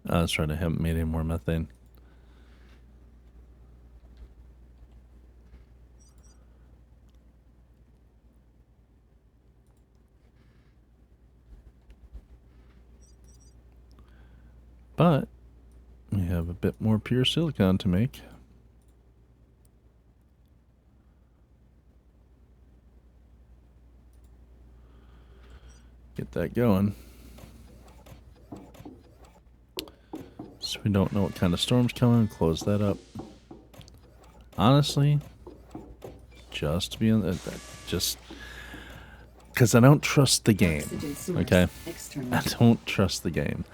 That's right, I haven't made any more methane. But we have a bit more pure silicon to make. Get that going. So we don't know what kind of storm's coming. Close that up. Honestly, just to be on that, just because I don't trust the game. Oxygen source. Okay, External. I don't trust the game.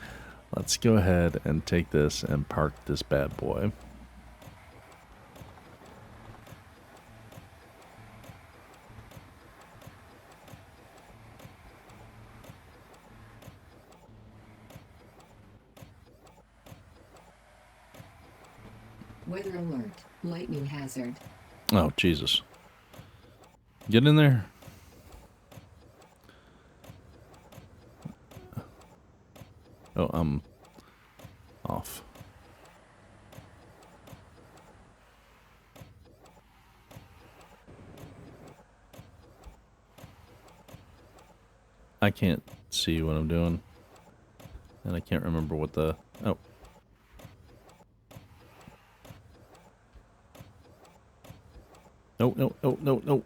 Let's go ahead and take this and park this bad boy. Weather alert. Lightning hazard. Oh, Jesus. Get in there. Oh, I'm off. I can't see what I'm doing. And I can't remember what the... Oh. No, no, no, no, no.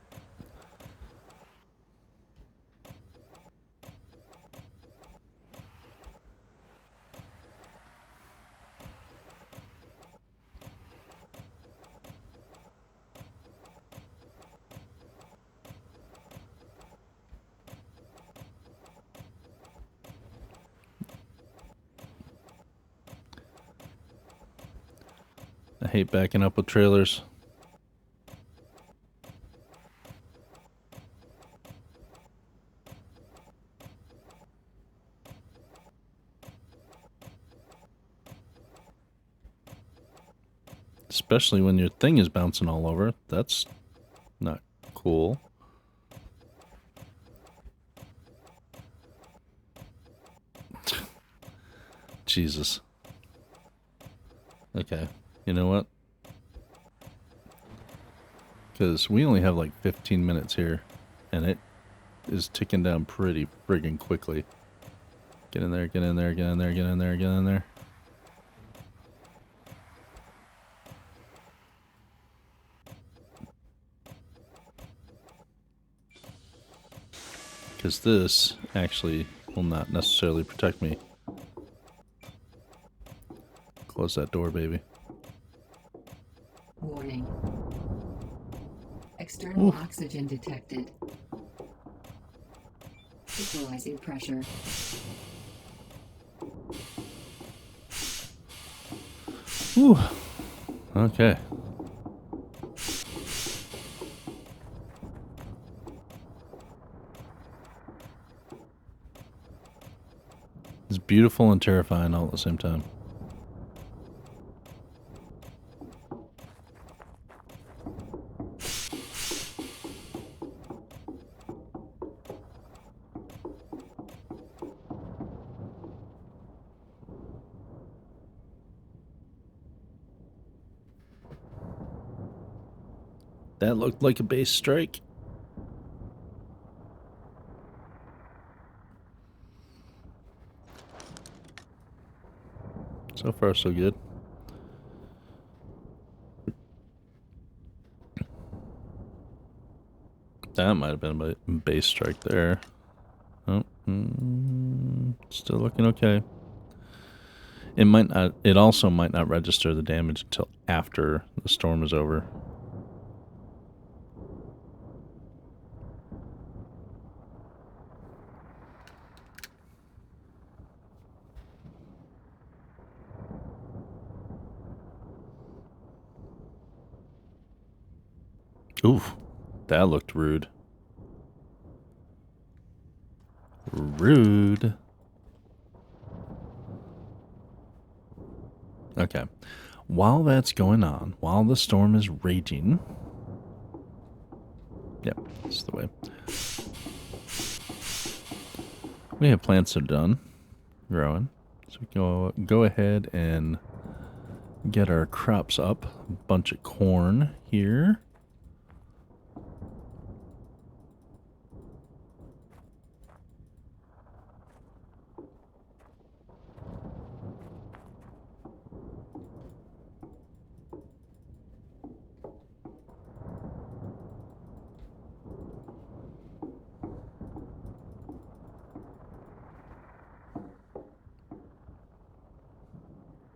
I hate backing up with trailers. Especially when your thing is bouncing all over. That's not cool. Jesus. Okay. You know what? Because we only have like 15 minutes here. And it is ticking down pretty friggin' quickly. Get in there, get in there, get in there, get in there, get in there. Because this actually will not necessarily protect me. Close that door, baby. Warning. External oxygen detected. Equalizing pressure. Whew. Okay. It's beautiful and terrifying all at the same time. That looked like a base strike. So far, so good. That might have been a base strike there. Oh, still looking okay. It might not. It also might not register the damage until after the storm is over. Oof, that looked rude. Rude. Okay. While that's going on, while the storm is raging... Yep, that's the way. We have plants that are done growing. So we go ahead and get our crops up. A bunch of corn here.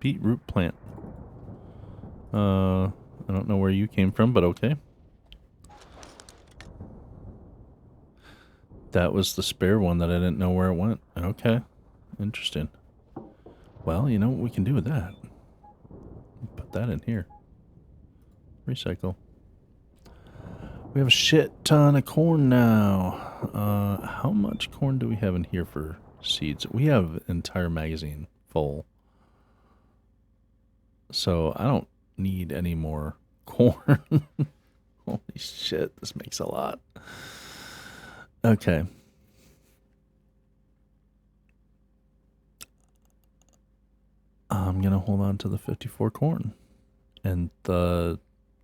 Beetroot plant. I don't know where you came from, but okay. That was the spare one that I didn't know where it went. Okay. Interesting. Well, you know what we can do with that? Put that in here. Recycle. We have a shit ton of corn now. How much corn do we have in here for seeds? We have an entire magazine full. So I don't need any more corn. Holy shit, this makes a lot. Okay. I'm going to hold on to the 54 corn. And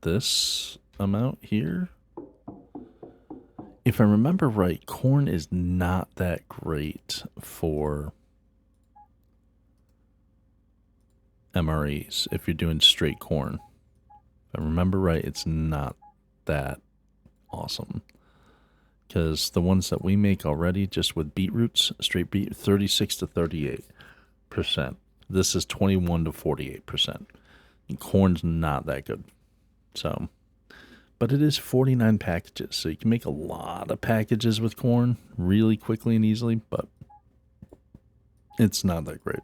this amount here, if I remember right, corn is not that great for MREs if you're doing straight corn. If I remember right, it's not that awesome. Because the ones that we make already, just with beetroots, straight beet, 36 to 38%. This is 21 to 48%. And corn's not that good. So, but it is 49 packages, so you can make a lot of packages with corn really quickly and easily, but it's not that great.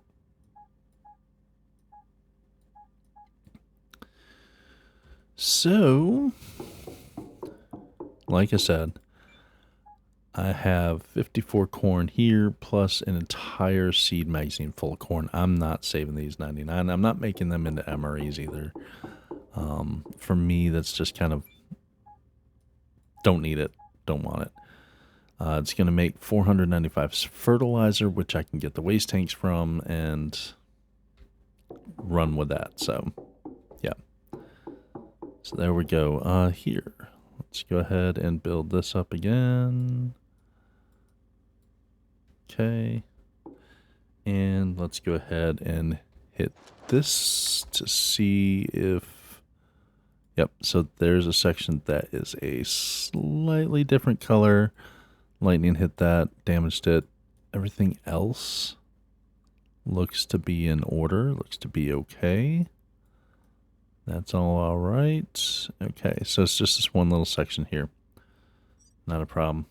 So, like I said, I have 54 corn here plus an entire seed magazine full of corn. I'm not saving these 99. I'm not making them into MREs either. For me, that's just kind of don't need it, don't want it. It's going to make 495 fertilizer, which I can get the waste tanks from and run with that. So, yeah. So there we go. Here, let's go ahead and build this up again. Okay. And let's go ahead and hit this to see if... Yep, so there's a section that is a slightly different color. Lightning hit that, damaged it. Everything else looks to be in order, looks to be okay. That's all right. Okay, so it's just this one little section here. Not a problem.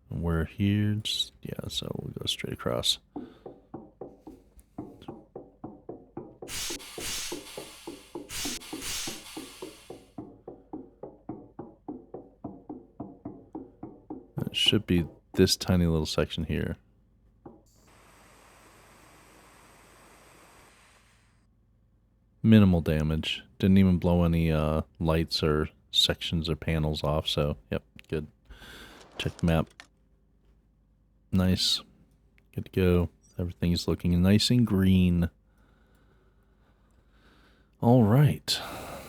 We're here, just, yeah, so we'll go straight across. It should be this tiny little section here. Minimal damage. Didn't even blow any lights or sections or panels off, so yep, good. Check the map. Nice. Good to go. Everything's looking nice and green. All right.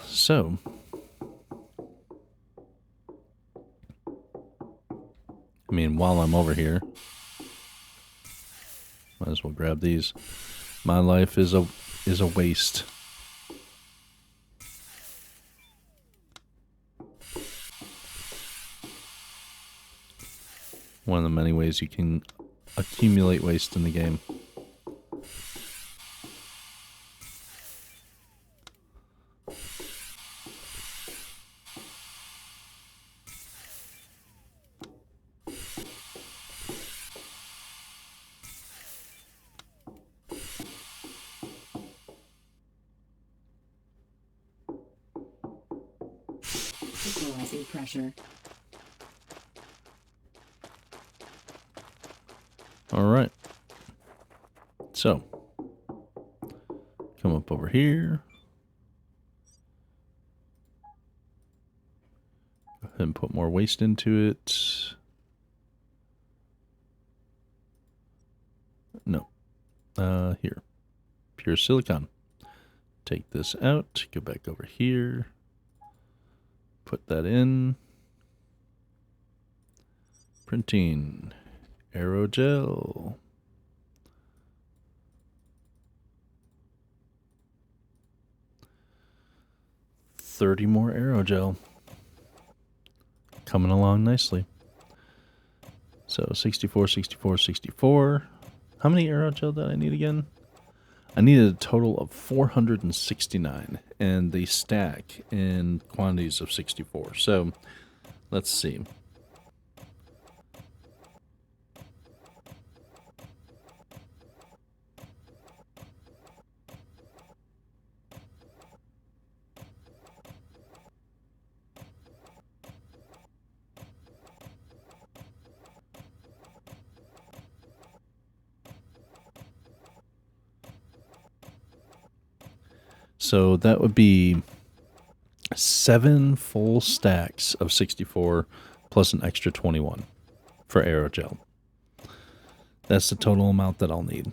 So, I mean, while I'm over here, might as well grab these. My life is a waste. One of the many ways you can accumulate waste in the game. Equalizing pressure. All right. So, come up over here. Go ahead and put more waste into it. No. Here. Pure silicon. Take this out. Go back over here. Put that in. Printing. Aerogel. $30 more aerogel. Coming along nicely. So 64, 64, 64. How many aerogel did I need again? I needed a total of 469, and they stack in quantities of 64. So let's see. So that would be 7 full stacks of 64 plus an extra 21 for aerogel. That's the total amount that I'll need.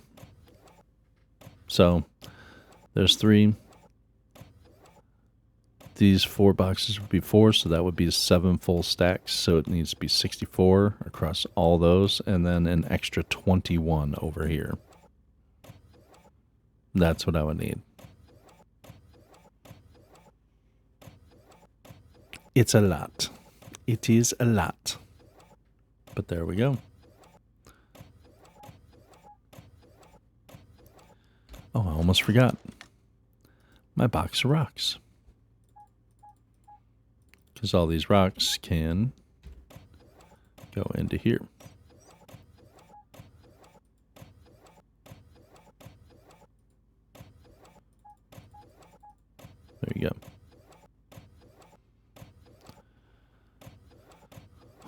So there's 3. These 4 boxes would be 4, so that would be 7 full stacks. So it needs to be 64 across all those, and then an extra 21 over here. That's what I would need. It's a lot. It is a lot. But there we go. Oh, I almost forgot. My box of rocks. Because all these rocks can go into here. There you go.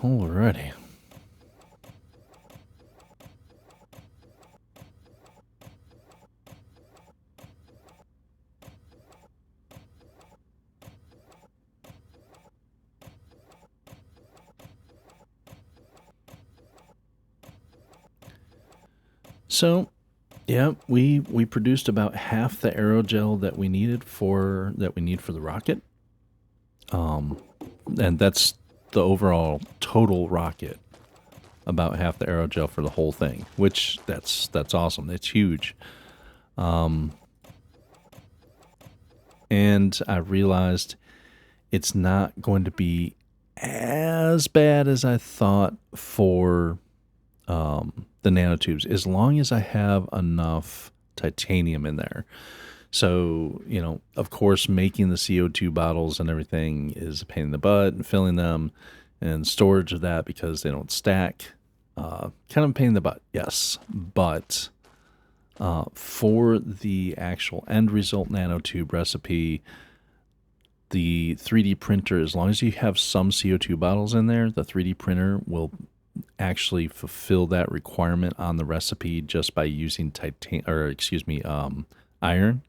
Alrighty. So, yeah, we produced about half the aerogel that we needed for the rocket. And that's the overall total rocket. About half the aerogel for the whole thing, which that's awesome. It's huge. And I realized it's not going to be as bad as I thought for the nanotubes, as long as I have enough titanium in there. So, you know, of course, making the CO2 bottles and everything is a pain in the butt, and filling them and storage of that because they don't stack. Kind of a pain in the butt, yes. But for the actual end result nanotube recipe, the 3D printer, as long as you have some CO2 bottles in there, the 3D printer will actually fulfill that requirement on the recipe just by using iron.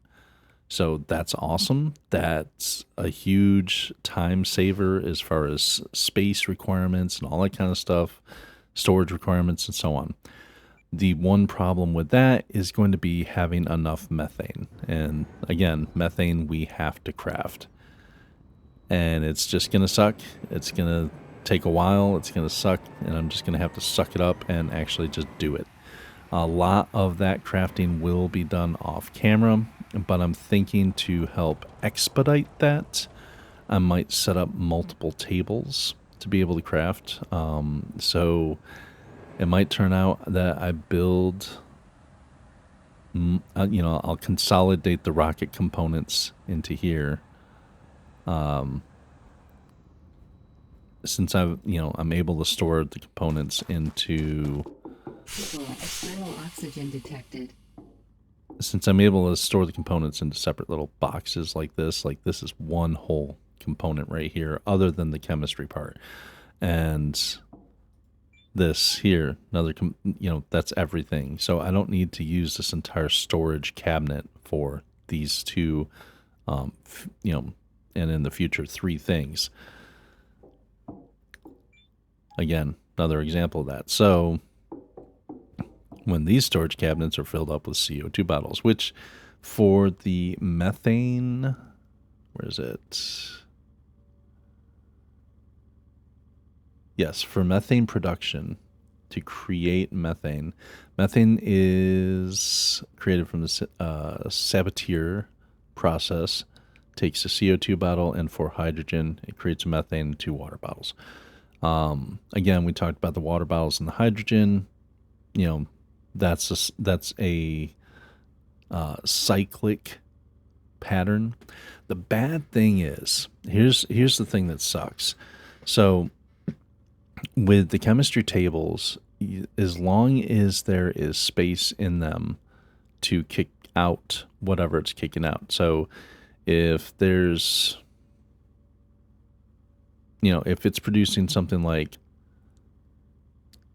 So that's awesome. That's a huge time saver as far as space requirements and all that kind of stuff, storage requirements and so on. The one problem with that is going to be having enough methane. And again, methane we have to craft. And it's just going to suck. It's going to take a while. It's going to suck. And I'm just going to have to suck it up and actually just do it. A lot of that crafting will be done off camera, but I'm thinking to help expedite that, I might set up multiple tables to be able to craft. So it might turn out that I build, I'll consolidate the rocket components into here. Since I'm able to store the components into. External oxygen detected. Since I'm able to store the components into separate little boxes like this is one whole component right here, other than the chemistry part. And this here, that's everything. So I don't need to use this entire storage cabinet for these two, and in the future, 3 things. Again, another example of that. So when these storage cabinets are filled up with CO2 bottles, which for the methane, where is it? Yes, for methane production, to create methane. Methane is created from the Sabatier process. Takes a CO2 bottle and 4 hydrogen. It creates methane in 2 water bottles. Again, we talked about the water bottles and the hydrogen. That's a cyclic pattern. The bad thing is, here's the thing that sucks. So with the chemistry tables, as long as there is space in them to kick out whatever it's kicking out. So if there's, if it's producing something like,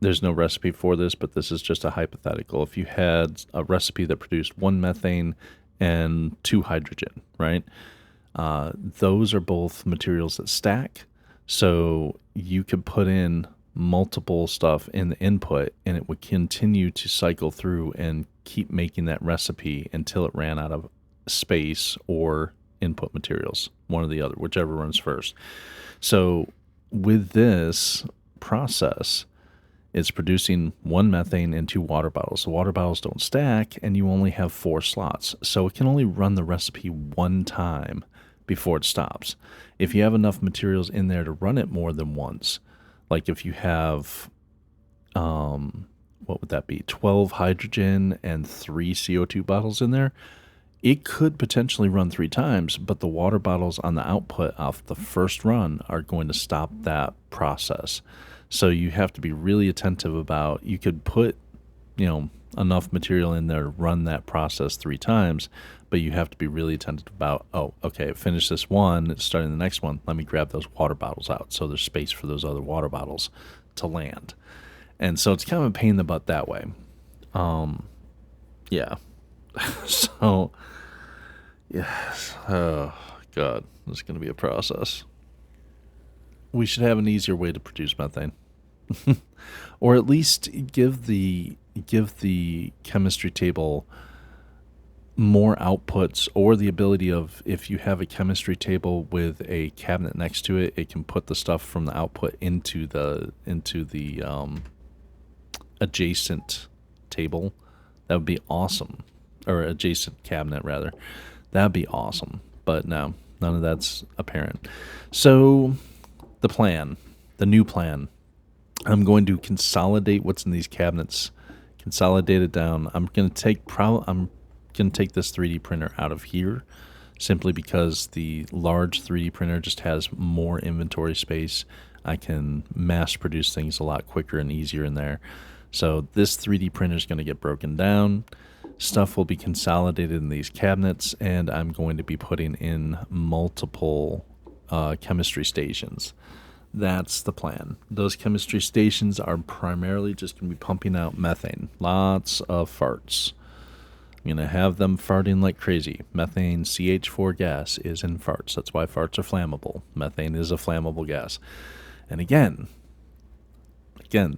there's no recipe for this, but this is just a hypothetical. If you had a recipe that produced 1 methane and 2 hydrogen, right? Those are both materials that stack. So you could put in multiple stuff in the input and it would continue to cycle through and keep making that recipe until it ran out of space or input materials, one or the other, whichever runs first. So with this process, it's producing 1 methane and 2 water bottles. The water bottles don't stack, and you only have 4 slots. So it can only run the recipe 1 time before it stops. If you have enough materials in there to run it more than once, like if you have, what would that be, 12 hydrogen and 3 CO2 bottles in there, it could potentially run 3 times, but the water bottles on the output off the first run are going to stop that process. So you have to be really attentive about, you could put, enough material in there to run that process 3 times, but you have to be really attentive about, oh, okay, finish this one, it's starting the next one, let me grab those water bottles out so there's space for those other water bottles to land. And so it's kind of a pain in the butt that way. Yeah. So, yes. Oh, God, this is going to be a process. We should have an easier way to produce methane. Or at least give the chemistry table more outputs, or the ability of, if you have a chemistry table with a cabinet next to it, it can put the stuff from the output into the adjacent table. That would be awesome. Or adjacent cabinet, rather. That'd be awesome. But no, none of that's apparent. So the new plan, I'm going to consolidate what's in these cabinets, consolidate it down. I'm going to take this 3D printer out of here, simply because the large 3D printer just has more inventory space. I can mass produce things a lot quicker and easier in there. So this 3D printer is going to get broken down. Stuff will be consolidated in these cabinets, and I'm going to be putting in multiple chemistry stations. That's the plan. Those chemistry stations are primarily just going to be pumping out methane. Lots of farts. I'm going to have them farting like crazy. Methane, CH4 gas, is in farts. That's why farts are flammable. Methane is a flammable gas. And again,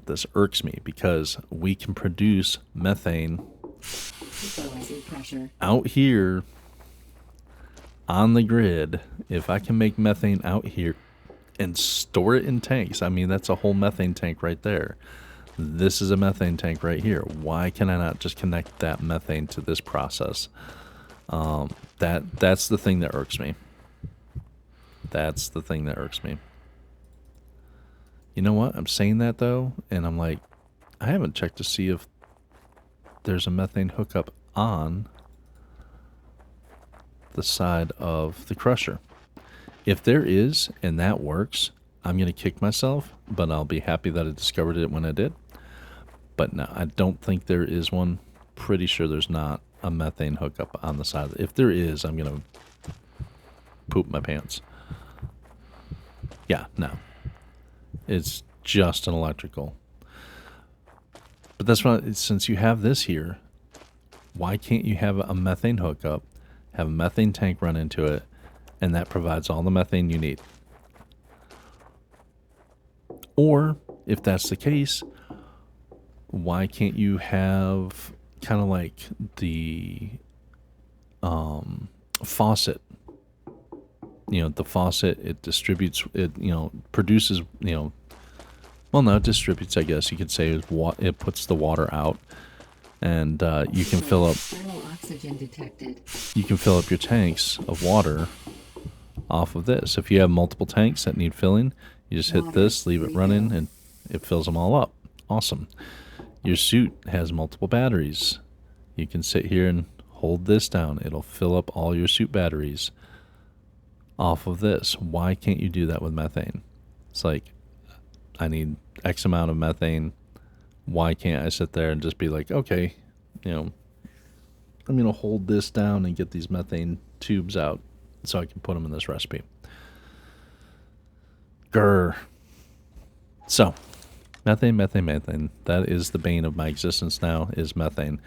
this irks me because we can produce methane out here on the grid. If I can make methane out here and store it in tanks, I mean, that's a whole methane tank right there. This is a methane tank right here. Why can I not just connect that methane to this process? That's the thing that irks me. That's the thing that irks me. You know what? I'm saying that though, and I'm like, I haven't checked to see if there's a methane hookup on the side of the crusher. If there is, and that works, I'm going to kick myself, but I'll be happy that I discovered it when I did. But no, I don't think there is one. Pretty sure there's not a methane hookup on the side. If there is, I'm going to poop my pants. Yeah, no. It's just an electrical. But that's why, since you have this here, why can't you have a methane hookup, have a methane tank run into it, and that provides all the methane you need? Or, if that's the case, why can't you have kind of like the faucet? The faucet, it distributes, it, produces, well, no, it distributes, I guess you could say. It puts the water out, and you can fill up. Oxygen detected. You can fill up your tanks of water off of this. If you have multiple tanks that need filling, you just hit this, leave it running, and it fills them all up. Awesome. Your suit has multiple batteries. You can sit here and hold this down. It'll fill up all your suit batteries off of this. Why can't you do that with methane? It's like, I need X amount of methane. Why can't I sit there and just be like, okay, I'm going to hold this down and get these methane tubes out so I can put them in this recipe. Grr. So, methane. That is the bane of my existence now, is methane.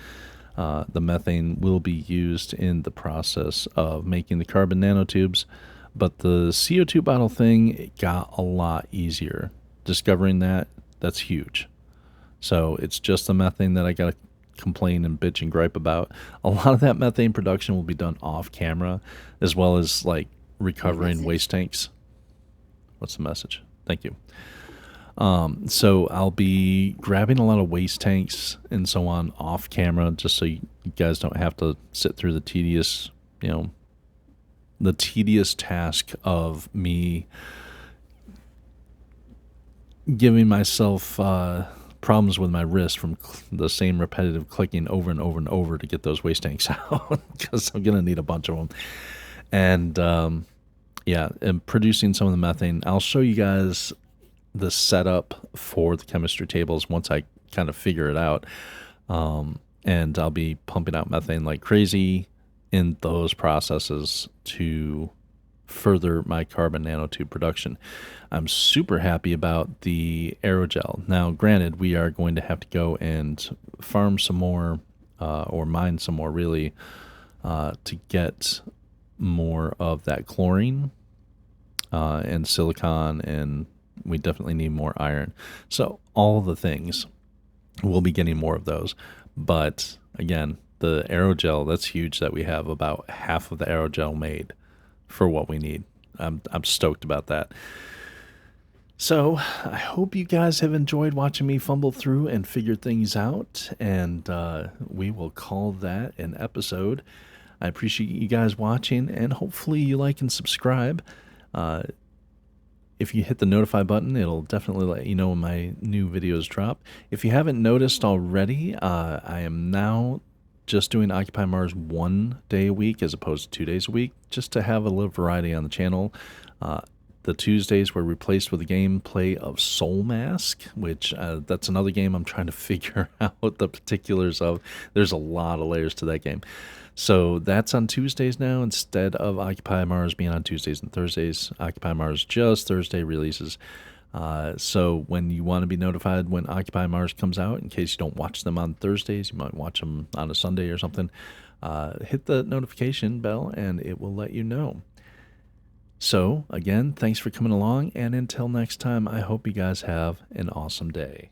The methane will be used in the process of making the carbon nanotubes, but the CO2 bottle thing, it got a lot easier. Discovering that, that's huge. So it's just the methane that I got to complain and bitch and gripe about. A lot of that methane production will be done off camera, as well as like recovering Message. waste tanks. What's the message? Thank you. So I'll be grabbing a lot of waste tanks and so on off camera, just so you guys don't have to sit through the tedious, the tedious task of me giving myself problems with my wrist from the same repetitive clicking over and over and over to get those waste tanks out, because I'm gonna need a bunch of them. And and producing some of the methane. I'll show you guys the setup for the chemistry tables once I kind of figure it out. And I'll be pumping out methane like crazy in those processes to further my carbon nanotube production. I'm super happy about the aerogel. Now, granted, we are going to have to go and farm some more, or mine some more, really, to get more of that chlorine and silicon, and we definitely need more iron. So all the things, we'll be getting more of those. But again, the aerogel, that's huge that we have about half of the aerogel made for what we need. I'm stoked about that. So I hope you guys have enjoyed watching me fumble through and figure things out, and we will call that an episode. I appreciate you guys watching, and hopefully you like and subscribe. If you hit the notify button, it'll definitely let you know when my new videos drop. If you haven't noticed already, I am now just doing Occupy Mars 1 day a week as opposed to 2 days a week, just to have a little variety on the channel. The Tuesdays were replaced with a gameplay of Soul Mask, which that's another game I'm trying to figure out the particulars of. There's a lot of layers to that game. So that's on Tuesdays now instead of Occupy Mars being on Tuesdays and Thursdays. Occupy Mars just Thursday releases. So when you want to be notified when Occupy Mars comes out, in case you don't watch them on Thursdays, you might watch them on a Sunday or something, hit the notification bell and it will let you know. So again, thanks for coming along, and until next time, I hope you guys have an awesome day.